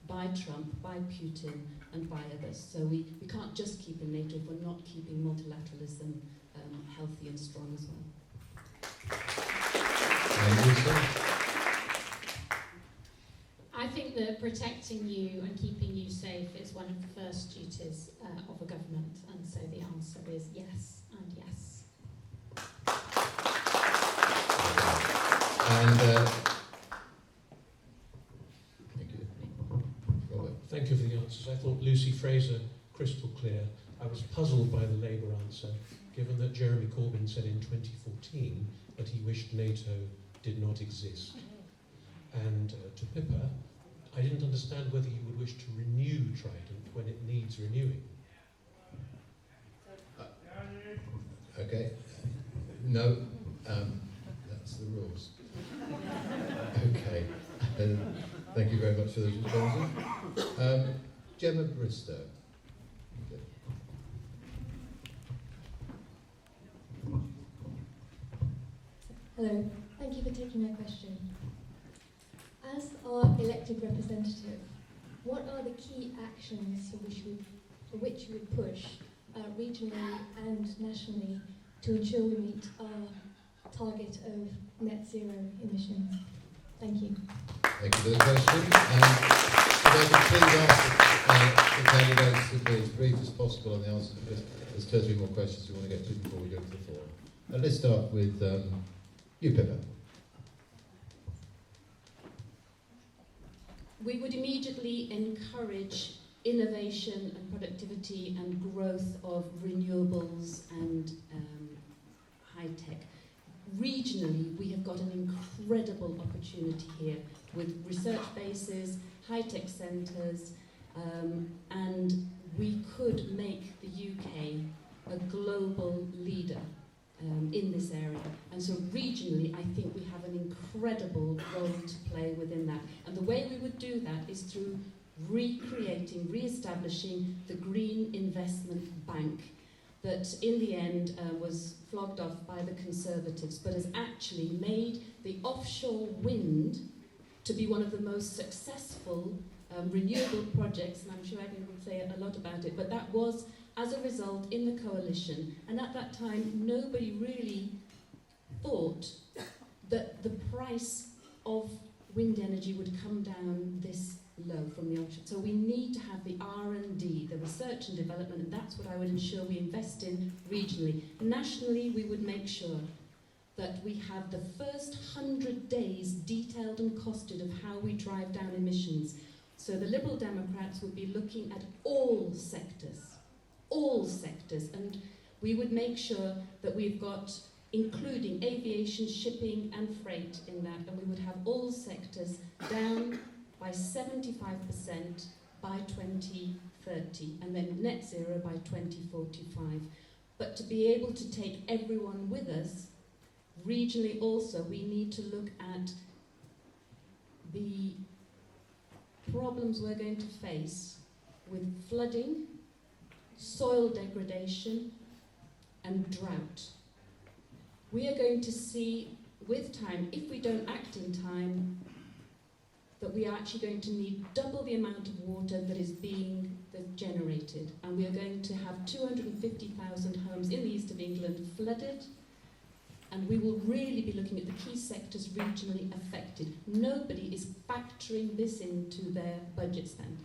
by Trump, by Putin, and by others. So we can't just keep in NATO if we're not keeping multilateralism healthy and strong as well. I think that protecting you and keeping you safe is one of the first duties of a government, and so the answer is yes and yes. And thank you. Robert. Thank you for the answers. I thought Lucy Frazer crystal clear. I was puzzled by the Labour answer, given that Jeremy Corbyn said in 2014 that he wished NATO did not exist. And to Pippa, I didn't understand whether you would wish to renew Trident when it needs renewing. Okay. No, that's the rules. Okay. Thank you very much for those responses. Gemma Bristow. Okay. Hello, thank you for taking my question. As our elected representative, what are the key actions for which you would push regionally and nationally to ensure we meet our target of net zero emissions? Thank you. Thank you for the question. Could I please ask the candidates to be as brief as possible on the answers, because there's 2 or 3 more questions we want to get to before we go to the forum. Let's start with you, Pippa. We would immediately encourage innovation and productivity and growth of renewables and high tech. Regionally, we have got an incredible opportunity here with research bases, high tech centres, and we could make the UK a global leader in this area. And so regionally, I think we have an incredible role to play within that. And the way we would do that is through re-establishing the Green Investment Bank that in the end was flogged off by the Conservatives, but has actually made the offshore wind to be one of the most successful renewable projects, and I'm sure Edmund will say a lot about it, but that was as a result in the coalition. And at that time, nobody really thought that the price of wind energy would come down this low from the offshore. So we need to have the R&D, the research and development, and that's what I would ensure we invest in regionally. Nationally, we would make sure that we have the first 100 days detailed and costed of how we drive down emissions. So the Liberal Democrats would be looking at all sectors, and we would make sure that we've got, including aviation, shipping and freight in that, and we would have all sectors down by 75% by 2030, and then net zero by 2045. But to be able to take everyone with us, regionally also, we need to look at the problems we're going to face with flooding, soil degradation, and drought. We are going to see with time, if we don't act in time, that we are actually going to need double the amount of water that is being generated. And we are going to have 250,000 homes in the east of England flooded. And we will really be looking at the key sectors regionally affected. Nobody is factoring this into their budget spend.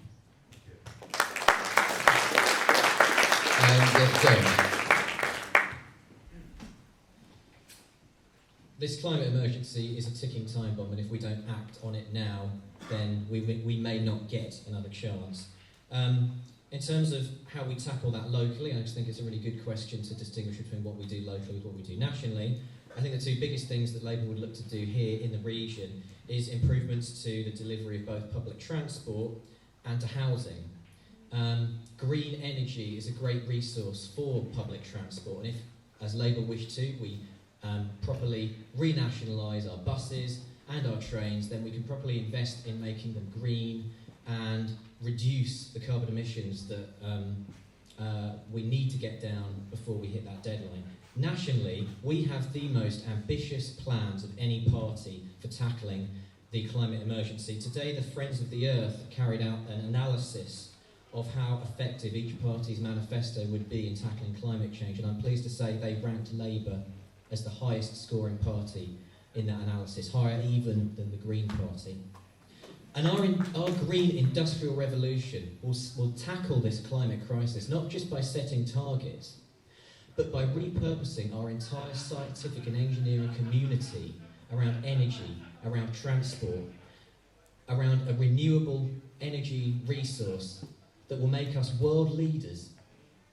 This climate emergency is a ticking time bomb, and if we don't act on it now, then we may not get another chance. In terms of how we tackle that locally, I just think it's a really good question to distinguish between what we do locally and what we do nationally. I think the two biggest things that Labour would look to do here in the region is improvements to the delivery of both public transport and to housing. Green energy is a great resource for public transport, and if, as Labour wish to, we properly renationalise our buses and our trains, then we can properly invest in making them green and reduce the carbon emissions that we need to get down before we hit that deadline. Nationally, we have the most ambitious plans of any party for tackling the climate emergency. Today, the Friends of the Earth carried out an analysis of how effective each party's manifesto would be in tackling climate change, and I'm pleased to say they ranked Labour as the highest scoring party in that analysis, higher even than the Green Party. And our green industrial revolution will tackle this climate crisis, not just by setting targets, but by repurposing our entire scientific and engineering community around energy, around transport, around a renewable energy resource that will make us world leaders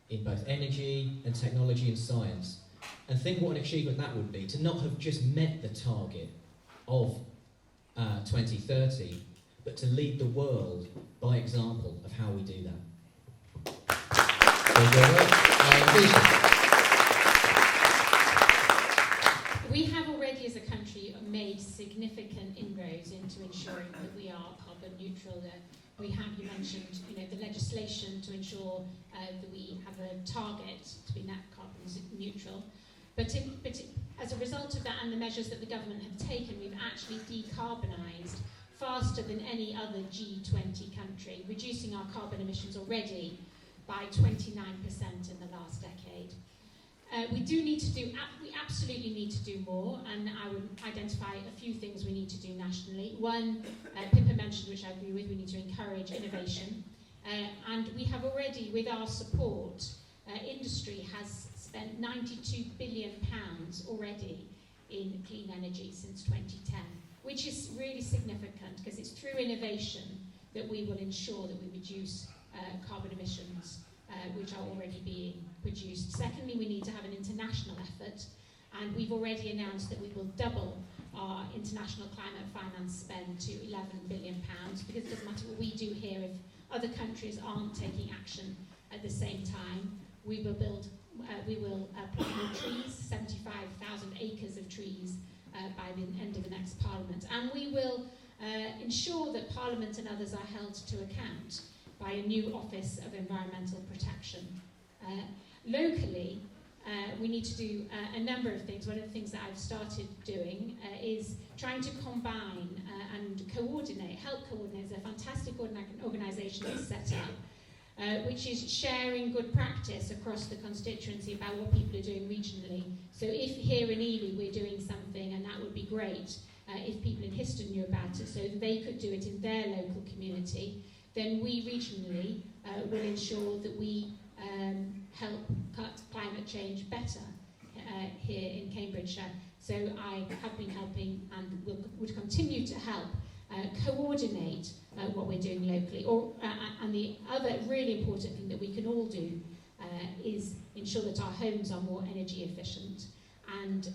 in both energy and technology and science. And think what an achievement that would be, to not have just met the target of 2030, but to lead the world by example of how we do that. We have already as a country made significant inroads into ensuring that we are carbon neutral. We have, you mentioned, the legislation to ensure that we have a target to be net carbon neutral. But as a result of that and the measures that the government have taken, we've actually decarbonised faster than any other G20 country, reducing our carbon emissions already by 29% in the last decade. We absolutely need to do more, and I would identify a few things we need to do nationally. One, Pippa mentioned, which I agree with, we need to encourage innovation. And we have already, with our support, industry has spent £92 billion already in clean energy since 2010, which is really significant because it's through innovation that we will ensure that we reduce carbon emissions which are already being produced. Secondly, we need to have an international effort, and we've already announced that we will double our international climate finance spend to £11 billion, because it doesn't matter what we do here if other countries aren't taking action at the same time. We will plant more trees, 75,000 acres of trees by the end of the next Parliament, and we will ensure that Parliament and others are held to account by a new Office of Environmental Protection. Locally, we need to do a number of things. One of the things that I've started doing is trying to combine and help coordinate. There's a fantastic organisation that's set up, which is sharing good practice across the constituency about what people are doing regionally. So if here in Ely we're doing something, and that would be great if people in Histon knew about it so that they could do it in their local community, then we regionally will ensure that we help cut climate change better here in Cambridgeshire. So I have been helping and would continue to help coordinate what we're doing locally. And the other really important thing that we can all do is ensure that our homes are more energy efficient. And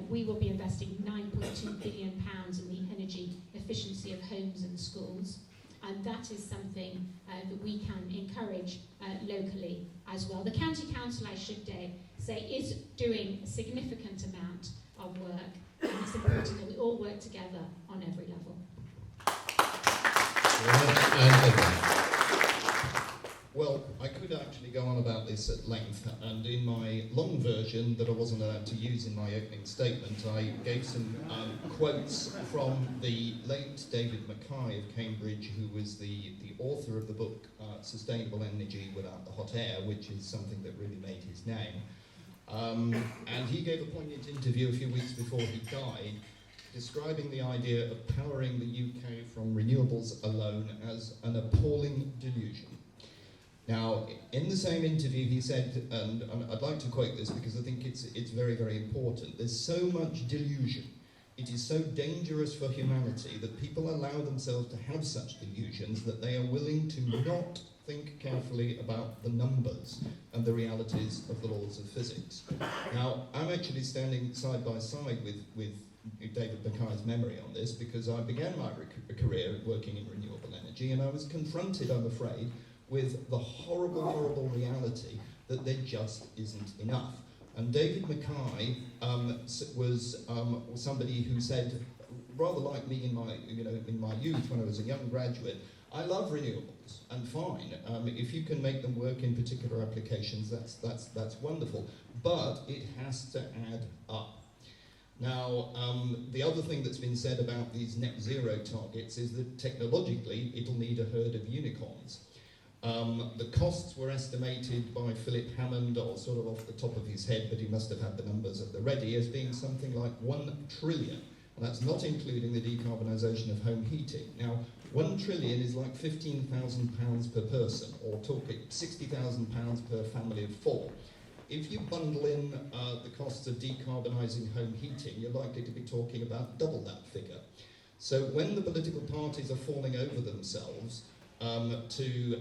we will be investing £9.2 billion in the energy efficiency of homes and schools. And that is something that we can encourage locally as well. The county council, I should say, is doing a significant amount of work, and it's important that we all work together on every level. Well, I could actually go on about this at length, and in my long version that I wasn't allowed to use in my opening statement, I gave some quotes from the late David Mackay of Cambridge, who was the author of the book Sustainable Energy Without the Hot Air, which is something that really made his name. And he gave a poignant interview a few weeks before he died, describing the idea of powering the UK from renewables alone as an appalling delusion. Now, in the same interview he said, and I'd like to quote this because I think it's very, very important, there's so much delusion, it is so dangerous for humanity that people allow themselves to have such delusions that they are willing to not think carefully about the numbers and the realities of the laws of physics. Now, I'm actually standing side by side with David Mackay's memory on this because I began my career working in renewable energy, and I was confronted, I'm afraid, with the horrible, horrible reality that there just isn't enough. And David Mackay was somebody who said, rather like me in my youth when I was a young graduate, I love renewables, and fine. If you can make them work in particular applications, that's wonderful. But it has to add up. Now, the other thing that's been said about these net zero targets is that technologically it'll need a herd of unicorns. The costs were estimated by Philip Hammond, or sort of off the top of his head, but he must have had the numbers at the ready, as being something like 1 trillion. And that's not including the decarbonisation of home heating. Now, 1 trillion is like £15,000 per person, or talking £60,000 per family of 4. If you bundle in the costs of decarbonising home heating, you're likely to be talking about double that figure. So when the political parties are falling over themselves to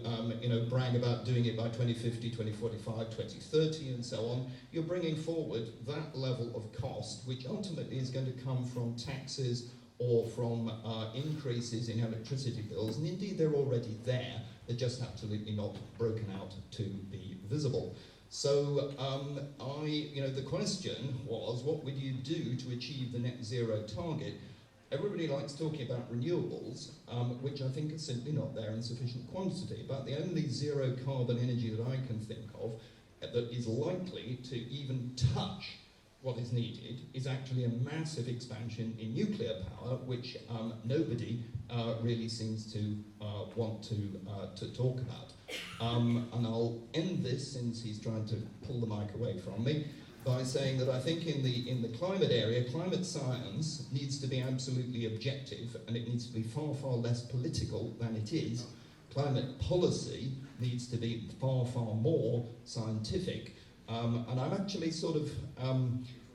brag about doing it by 2050, 2045, 2030 and so on, you're bringing forward that level of cost, which ultimately is going to come from taxes or from increases in electricity bills, and indeed they're already there, they're just absolutely not broken out to be visible. So the question was, what would you do to achieve the net zero target? Everybody likes talking about renewables, which I think is simply not there in sufficient quantity. But the only zero carbon energy that I can think of that is likely to even touch what is needed is actually a massive expansion in nuclear power, which nobody really seems to want to talk about. And I'll end this, since he's trying to pull the mic away from me, by saying that I think in the climate area, climate science needs to be absolutely objective, and it needs to be far, far less political than it is. Climate policy needs to be far, far more scientific. And I'm actually sort of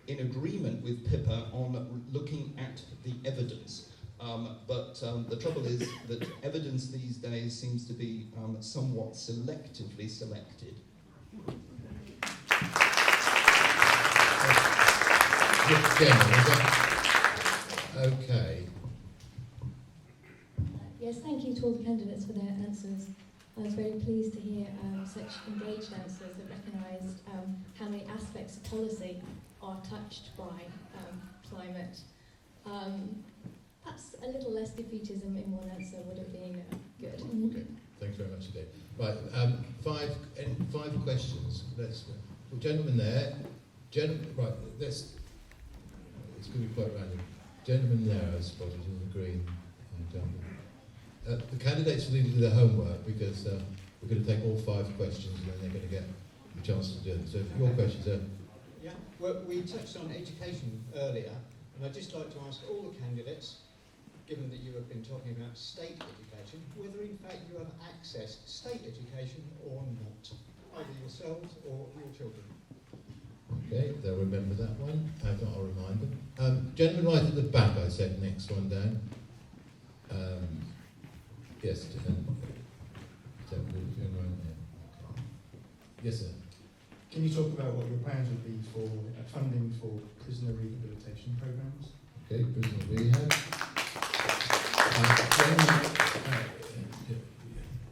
in agreement with Pippa on looking at the evidence. But the trouble is that evidence these days seems to be somewhat selectively selected. Okay. Yes, thank you to all the candidates for their answers. I was very pleased to hear such engaged answers that recognised how many aspects of policy are touched by climate. Perhaps a little less defeatism in one answer would have been good. Okay, thanks very much indeed. Right, five questions. Gentleman there. Right, it's going to be quite random. Gentleman there, I spotted in the green. The candidates will need to do their homework, because we're going to take all 5 questions and then they're going to get a chance to do them. So your questions are... Yeah, well, we touched on education earlier, and I'd just like to ask all the candidates, given that you have been talking about state education, whether in fact you have access to state education or not, either yourselves or your children. Okay, they'll remember that one. I'll remind them. Gentleman right at the back, I said, next one down. Yes, yes, sir. Can you talk about what your plans would be for funding for prisoner rehabilitation programs? Okay, prisoner rehab.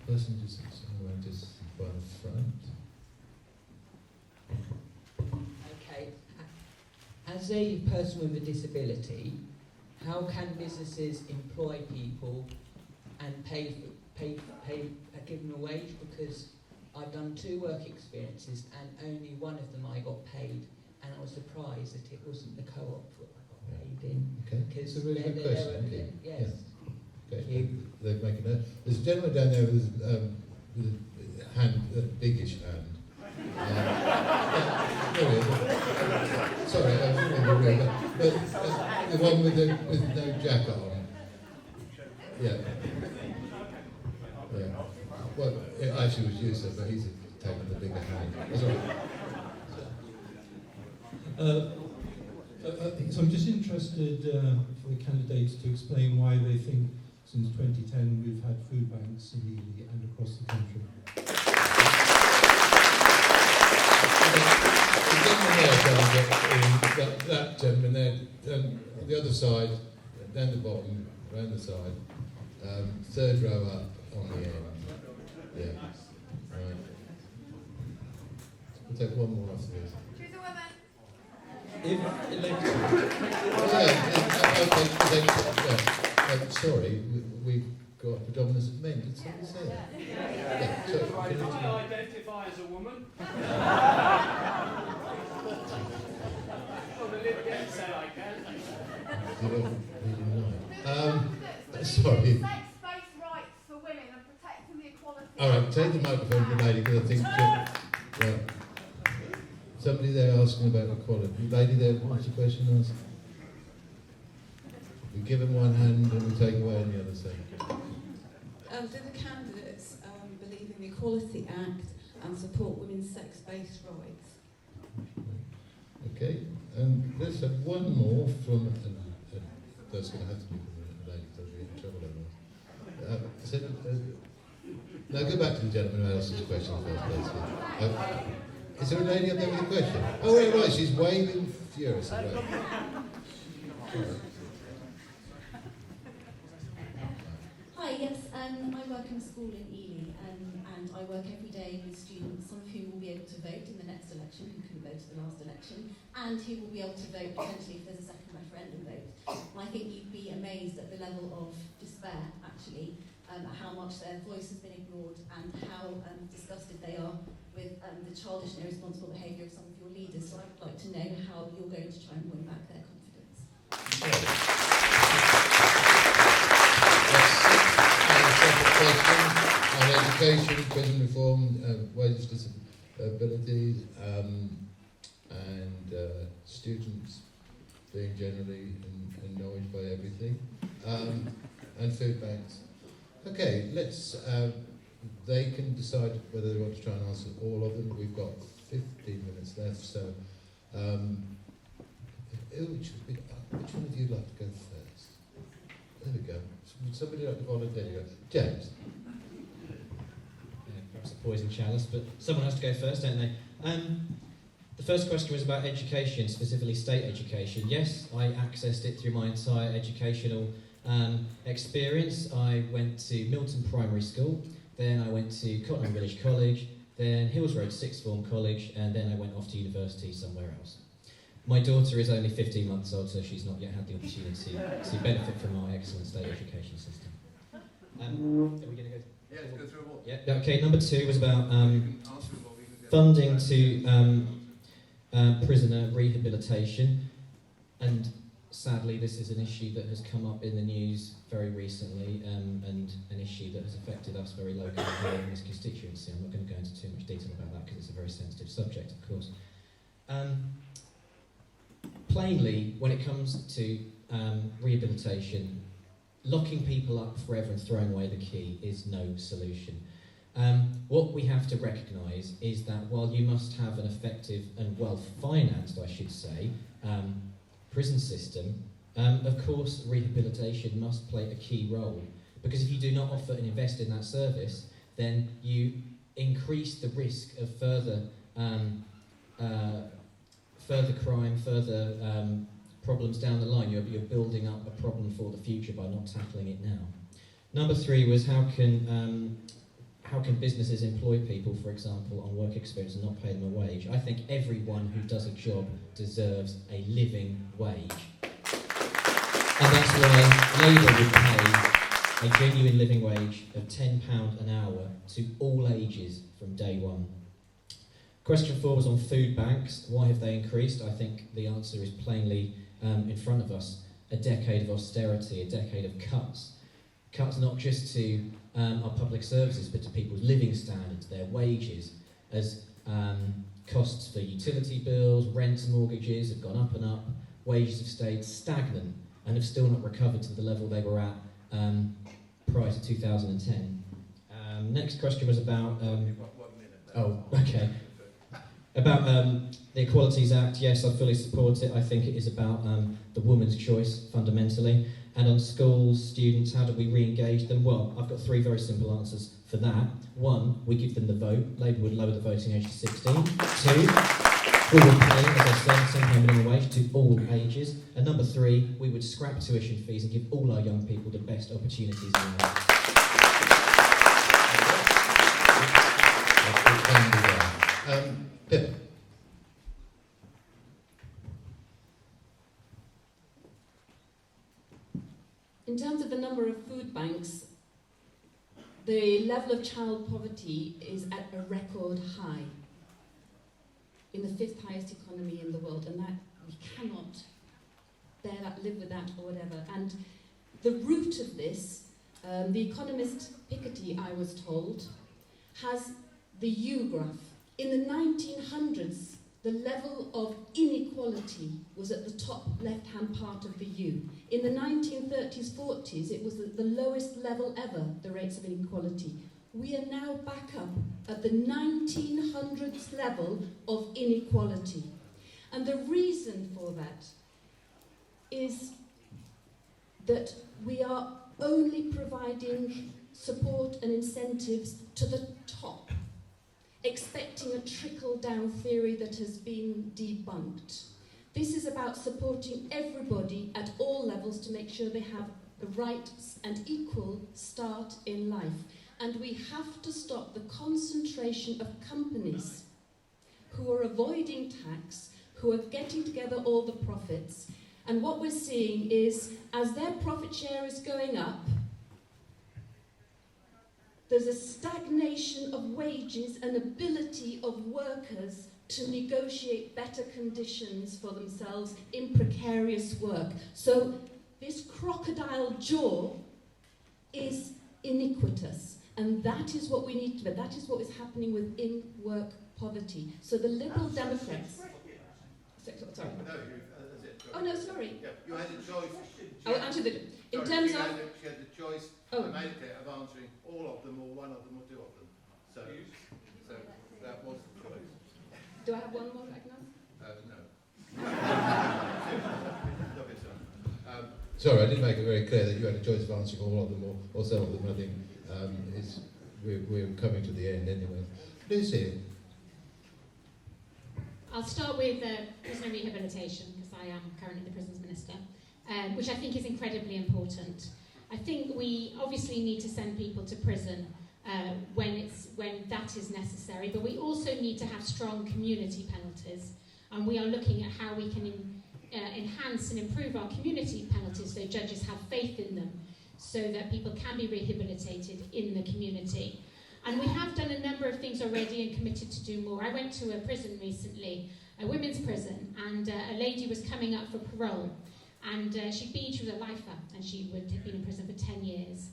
Person just by the front. as a person with a disability, how can businesses employ people and give them a wage? Because I've done 2 work experiences and only one of them I got paid, and I was surprised that it wasn't the co-op that I got paid in. Okay, it's a really good question. Yes. Yeah. Okay, they're making that. There's a gentleman down there with a hand, a biggish hand. Sorry, I was really rude, but the one with no jacket on. Yeah. Yeah. Well, it actually was you, sir, but he's taken the bigger hand. That's all right. So I'm just interested for the candidates to explain why they think since 2010 we've had food banks in Ely and across the country. That gentleman there, the other side, down the bottom, round the side, 3rd row up on the end. Yeah. Right. We'll take one more after this. Choose a woman. Sorry, we've got a predominance of men. Did someone say that? Yeah. So, I identify as a woman. Well, the Lib Dem said I can. Sorry. Sex-based rights for women and protecting the equality. All right, take the microphone from the lady, because I think... Yeah. Somebody there asking about equality. Lady there, what's the question asked? We give them one hand and we take away on the other side. Do the candidates believe in the Equality Act and support women's sex-based rights? Okay, and let's have one more from... that's going to have to be from the lady, because we're in trouble otherwise. Now go back to the gentleman who asked this question first, please. Is there a lady up there with a question? Oh, right, she's waving furiously. Right. Hi, yes, I work in a school in Ely, and I work every day with students, some of whom will be able to vote in the next election, who couldn't vote in the last election, and who will be able to vote potentially if there's a second referendum vote. And I think you'd be amazed at the level of despair, actually, at how much their voice has been ignored and how disgusted they are with the childish and irresponsible behaviour of some of your leaders. So I would like to know how you're going to try and win back their confidence. On education, prison reform, wage disabilities, and students being generally annoyed by everything, and food banks. Okay, let's. They can decide whether they want to try and answer all of them. We've got 15 minutes left, so which one of you would like to go first? There we go. Would somebody like to volunteer? There you go. James. Yeah, perhaps a poison chalice, but someone has to go first, don't they? The first question was about education, specifically state education. Yes, I accessed it through my entire educational experience. I went to Milton Primary School, then I went to Cottenham Village College, then Hills Road Sixth Form College, and then I went off to university somewhere else. My daughter is only 15 months old, so she's not yet had the opportunity to benefit from our excellent state education system. Are we going to go? Yeah, let's go through it all. Yeah. Okay. Number 2 was about funding to prisoner rehabilitation, and sadly, this is an issue that has come up in the news very recently, and an issue that has affected us very locally here in this constituency. I'm not going to go into too much detail about that because it's a very sensitive subject, of course. Plainly, when it comes to rehabilitation, locking people up forever and throwing away the key is no solution. What we have to recognise is that while you must have an effective and well-financed, I should say, prison system, of course rehabilitation must play a key role, because if you do not offer and invest in that service, then you increase the risk of further crime, further problems down the line. You're building up a problem for the future by not tackling it now. Number 3 was how can how can businesses employ people, for example, on work experience and not pay them a wage? I think everyone who does a job deserves a living wage. And that's why Labour would pay a genuine living wage of £10 an hour to all ages from day one. Question 4 was on food banks. Why have they increased? I think the answer is plainly in front of us. A decade of austerity, a decade of cuts. Cuts not just to our public services, but to people's living standards, their wages, as costs for utility bills, rents, mortgages have gone up and up, wages have stayed stagnant and have still not recovered to the level they were at prior to 2010. Next question was about... About the Equalities Act. Yes, I fully support it. I think it is about the woman's choice, fundamentally. And on schools, students, how do we re-engage them? Well, I've got 3 very simple answers for that. 1, we give them the vote. Labour would lower the voting age to 16. 2, we would pay, as I said, £10 minimum wage to all ages. And number 3, we would scrap tuition fees and give all our young people the best opportunities in life. Pippa. In terms of the number of food banks, the level of child poverty is at a record high, in the 5th highest economy in the world, and that we cannot bear that, live with that, or whatever. And the root of this, the economist Piketty, I was told, has the U graph. In the 1900s, the level of inequality was at the top left-hand part of the U. In the 1930s, 40s, it was at the lowest level ever, the rates of inequality. We are now back up at the 1900s level of inequality. And the reason for that is that we are only providing support and incentives to the top, expecting a trickle-down theory that has been debunked. This is about supporting everybody at all levels to make sure they have the right and equal start in life. And we have to stop the concentration of companies who are avoiding tax, who are getting together all the profits. And what we're seeing is, as their profit share is going up, there's a stagnation of wages and ability of workers to negotiate better conditions for themselves in precarious work. So this crocodile jaw is iniquitous, and that is what we need to, that is what is happening with in-work poverty. So the Liberal Democrats... Sorry. Oh no, sorry. Yeah, you had a choice. I'll answer the... In terms of... She had the choice, I made it, of answering all of them, or one of them, or 2 of them. So that was the choice. Do I have one more right now? No. Sorry, I didn't make it very clear that you had a choice of answering all of them, or some of them. I think we're coming to the end anyway. Lucy. I'll start with prisoner rehabilitation, because I am currently the Prisons Minister, which I think is incredibly important. I think we obviously need to send people to prison when that is necessary, but we also need to have strong community penalties, and we are looking at how we can enhance and improve our community penalties so judges have faith in them, so that people can be rehabilitated in the community. And we have done a number of things already and committed to do more. I went to a prison recently, a women's prison, and a lady was coming up for parole. And she was a lifer, and she had been in prison for 10 years.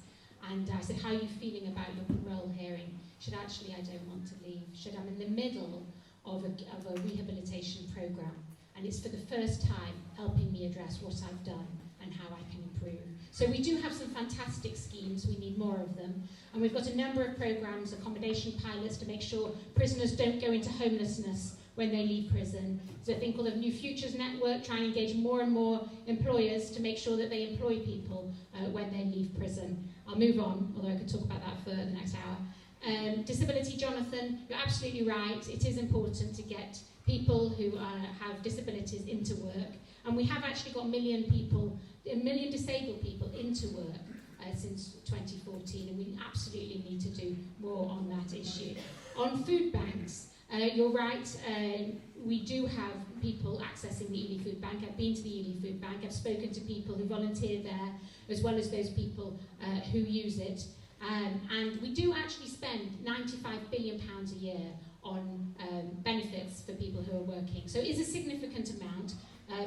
And I said, how are you feeling about your parole hearing? She said, actually, I don't want to leave. She said, I'm in the middle of a rehabilitation program, and it's for the first time helping me address what I've done and how I can improve. So we do have some fantastic schemes. We need more of them. And we've got a number of programs, accommodation pilots, to make sure prisoners don't go into homelessness when they leave prison. There's a thing called the New Futures Network, trying to engage more and more employers to make sure that they employ people when they leave prison. I'll move on, although I could talk about that for the next hour. Disability, Jonathan, you're absolutely right. It is important to get people who have disabilities into work. And we have actually got 1 million disabled people into work since 2014, and we absolutely need to do more on that issue. On food banks, you're right, we do have people accessing the Ely Food Bank. I've been to the Ely Food Bank, I've spoken to people who volunteer there, as well as those people who use it. And we do actually spend £95 billion a year on benefits for people who are working. So it is a significant amount,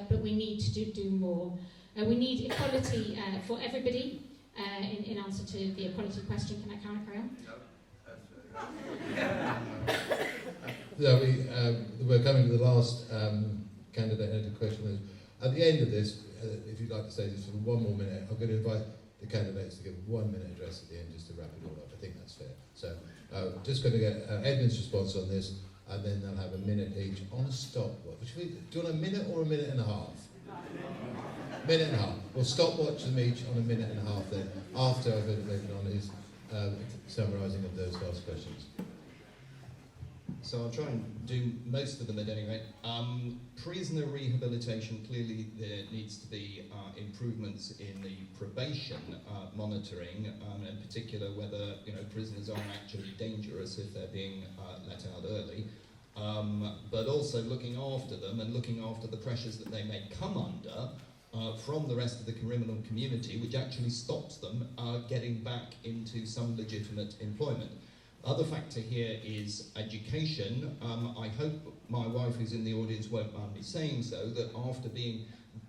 but we need to do more. We need equality for everybody. In answer to the equality question, can I carry on? No, we're coming to the last candidate question. At the end of this, if you'd like to say this for 1 more minute, I'm going to invite the candidates to give a 1 minute address at the end just to wrap it all up. I think that's fair. So just going to get Edmund's response on this, and then they'll have a minute each on a stopwatch. Do you want a minute or a minute and a half? Minute and a half. We'll stopwatch them each on a minute and a half then, after I've been on his summarising of those last questions. So I'll try and do most of them at any rate. Prisoner rehabilitation, clearly there needs to be improvements in the probation monitoring, in particular whether prisoners are actually dangerous if they're being let out early, but also looking after them and looking after the pressures that they may come under from the rest of the criminal community, which actually stops them getting back into some legitimate employment. Other factor here is education. I hope my wife, who's in the audience, won't mind me saying so, that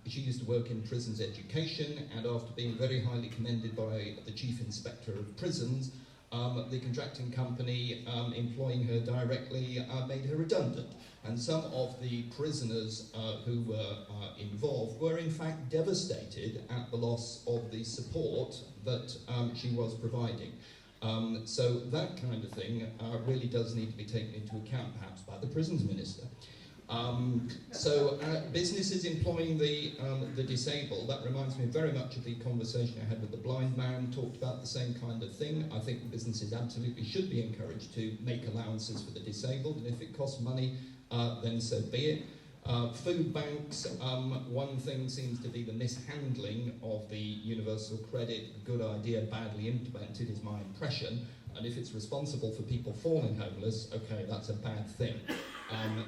she used to work in prisons education, and after being very highly commended by the Chief Inspector of Prisons, the contracting company employing her directly made her redundant. And some of the prisoners who were involved were in fact devastated at the loss of the support that she was providing. So that kind of thing really does need to be taken into account, perhaps by the Prisons Minister. Businesses employing the disabled, that reminds me very much of the conversation I had with the blind man, talked about the same kind of thing. I think businesses absolutely should be encouraged to make allowances for the disabled, and if it costs money, then so be it. Food banks, one thing seems to be the mishandling of the universal credit. Good idea, badly implemented is my impression. And if it's responsible for people falling homeless, okay, that's a bad thing.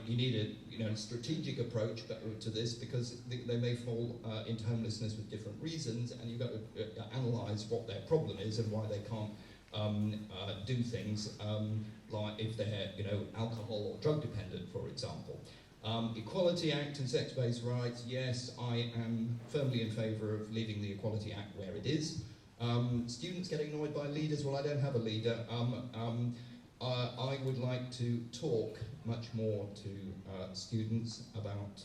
You need a strategic approach to this, because they may fall into homelessness with different reasons, and you've got to analyse what their problem is and why they can't do things like if they're alcohol or drug dependent, for example. Equality Act and sex-based rights, yes, I am firmly in favour of leaving the Equality Act where it is. Students getting annoyed by leaders, well, I don't have a leader. I would like to talk much more to students about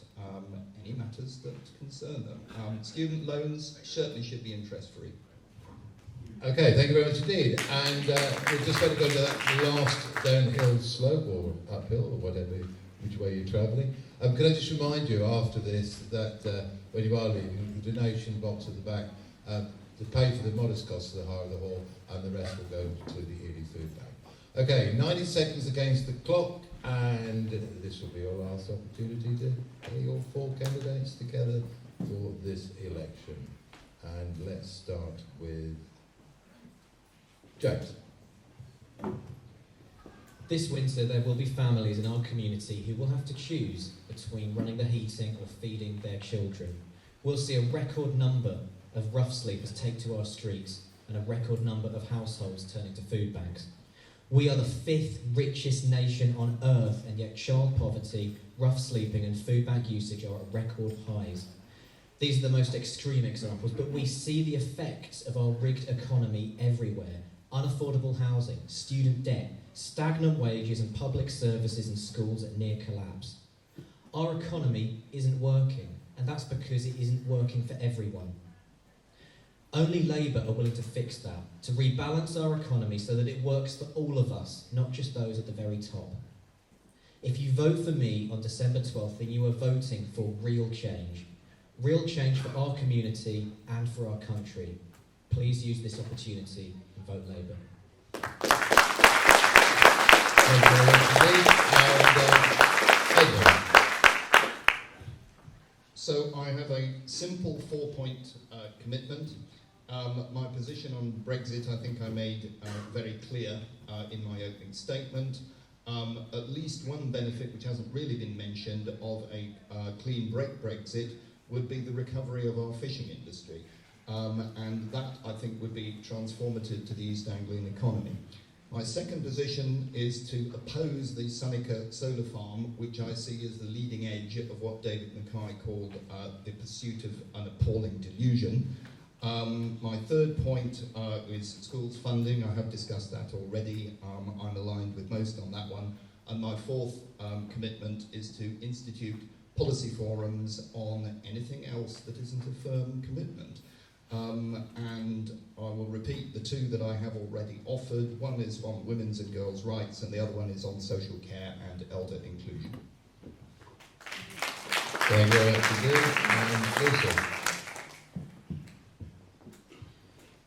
any matters that concern them. Student loans certainly should be interest-free. Okay, thank you very much indeed. And we're just going to go to that last downhill slope, or uphill, or whatever, which way you're travelling. Can I just remind you after this that when you are leaving, the donation box at the back, to pay for the modest costs of the hire of the hall, and the rest will go to the Ely Food Bank. Okay, 90 seconds against the clock, and this will be your last opportunity to get your 4 candidates together for this election. And let's start with James. This winter there will be families in our community who will have to choose between running the heating or feeding their children. We'll see a record number of rough sleepers take to our streets, and a record number of households turning to food banks. We are the 5th richest nation on earth, and yet child poverty, rough sleeping and food bank usage are at record highs. These are the most extreme examples, but we see the effects of our rigged economy everywhere. Unaffordable housing, student debt, stagnant wages and public services and schools at near collapse. Our economy isn't working, and that's because it isn't working for everyone. Only Labour are willing to fix that, to rebalance our economy so that it works for all of us, not just those at the very top. If you vote for me on December 12th, then you are voting for real change for our community and for our country. Please use this opportunity and vote Labour. So I have a simple 4-point commitment. My position on Brexit, I think I made very clear in my opening statement. At least one benefit, which hasn't really been mentioned, of a clean break Brexit would be the recovery of our fishing industry. And that, I think, would be transformative to the East Anglian economy. My second position is to oppose the Seneca solar farm, which I see as the leading edge of what David Mackay called the pursuit of an appalling delusion. My third point is schools funding. I have discussed that already. I'm aligned with most on that one. And my fourth commitment is to institute policy forums on anything else that isn't a firm commitment. And I will repeat the two that I have already offered. One is on women's and girls' rights, and the other one is on social care and elder inclusion. Thank you very much indeed. Lucy.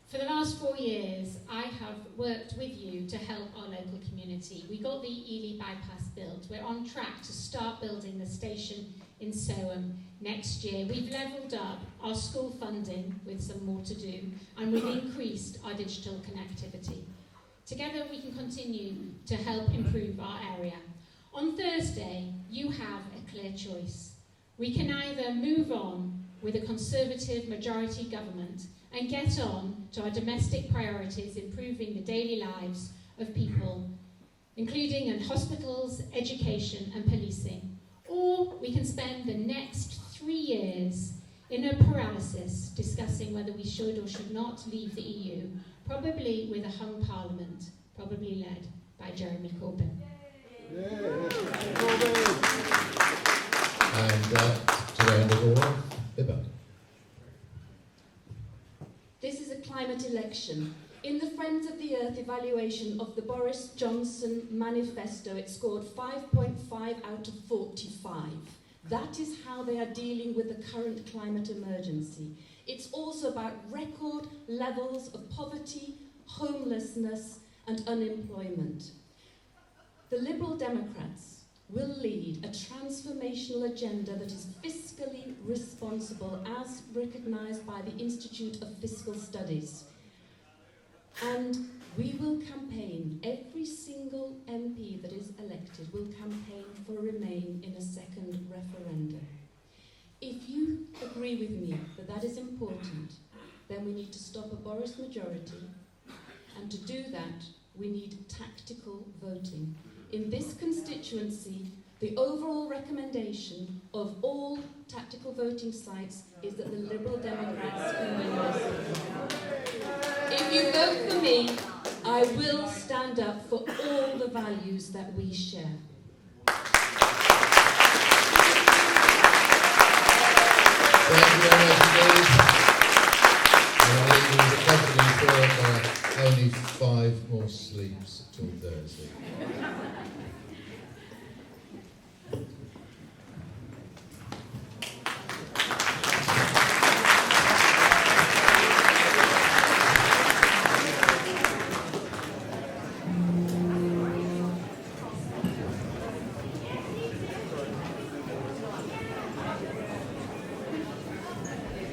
For the last 4 years, I have worked with you to help our local community. We got the Ely bypass built. We're on track to start building the station in Soham next year. We've levelled up our school funding with some more to do, and we've increased our digital connectivity. Together we can continue to help improve our area. On Thursday, you have a clear choice. We can either move on with a Conservative majority government and get on to our domestic priorities, improving the daily lives of people, including in hospitals, education and policing. Or we can spend the next 3 years in a paralysis discussing whether we should or should not leave the EU, probably with a hung parliament, probably led by Jeremy Corbyn. And to the end of all one, Pippa. This is a climate election. In the Friends of the Earth evaluation of the Boris Johnson manifesto, it scored 5.5 out of 45. That is how they are dealing with the current climate emergency. It's also about record levels of poverty, homelessness, and unemployment. The Liberal Democrats will lead a transformational agenda that is fiscally responsible, as recognised by the Institute of Fiscal Studies. And we will campaign, every single MP that is elected will campaign for Remain in a second referendum. If you agree with me that that is important, then we need to stop a Boris majority, and to do that, we need tactical voting. In this constituency, the overall recommendation of all tactical voting sites is that the Liberal Democrats can win this. If you vote for me, I will stand up for all the values that we share. Thank you very much indeed. And I think we've only 5 more sleeps till Thursday.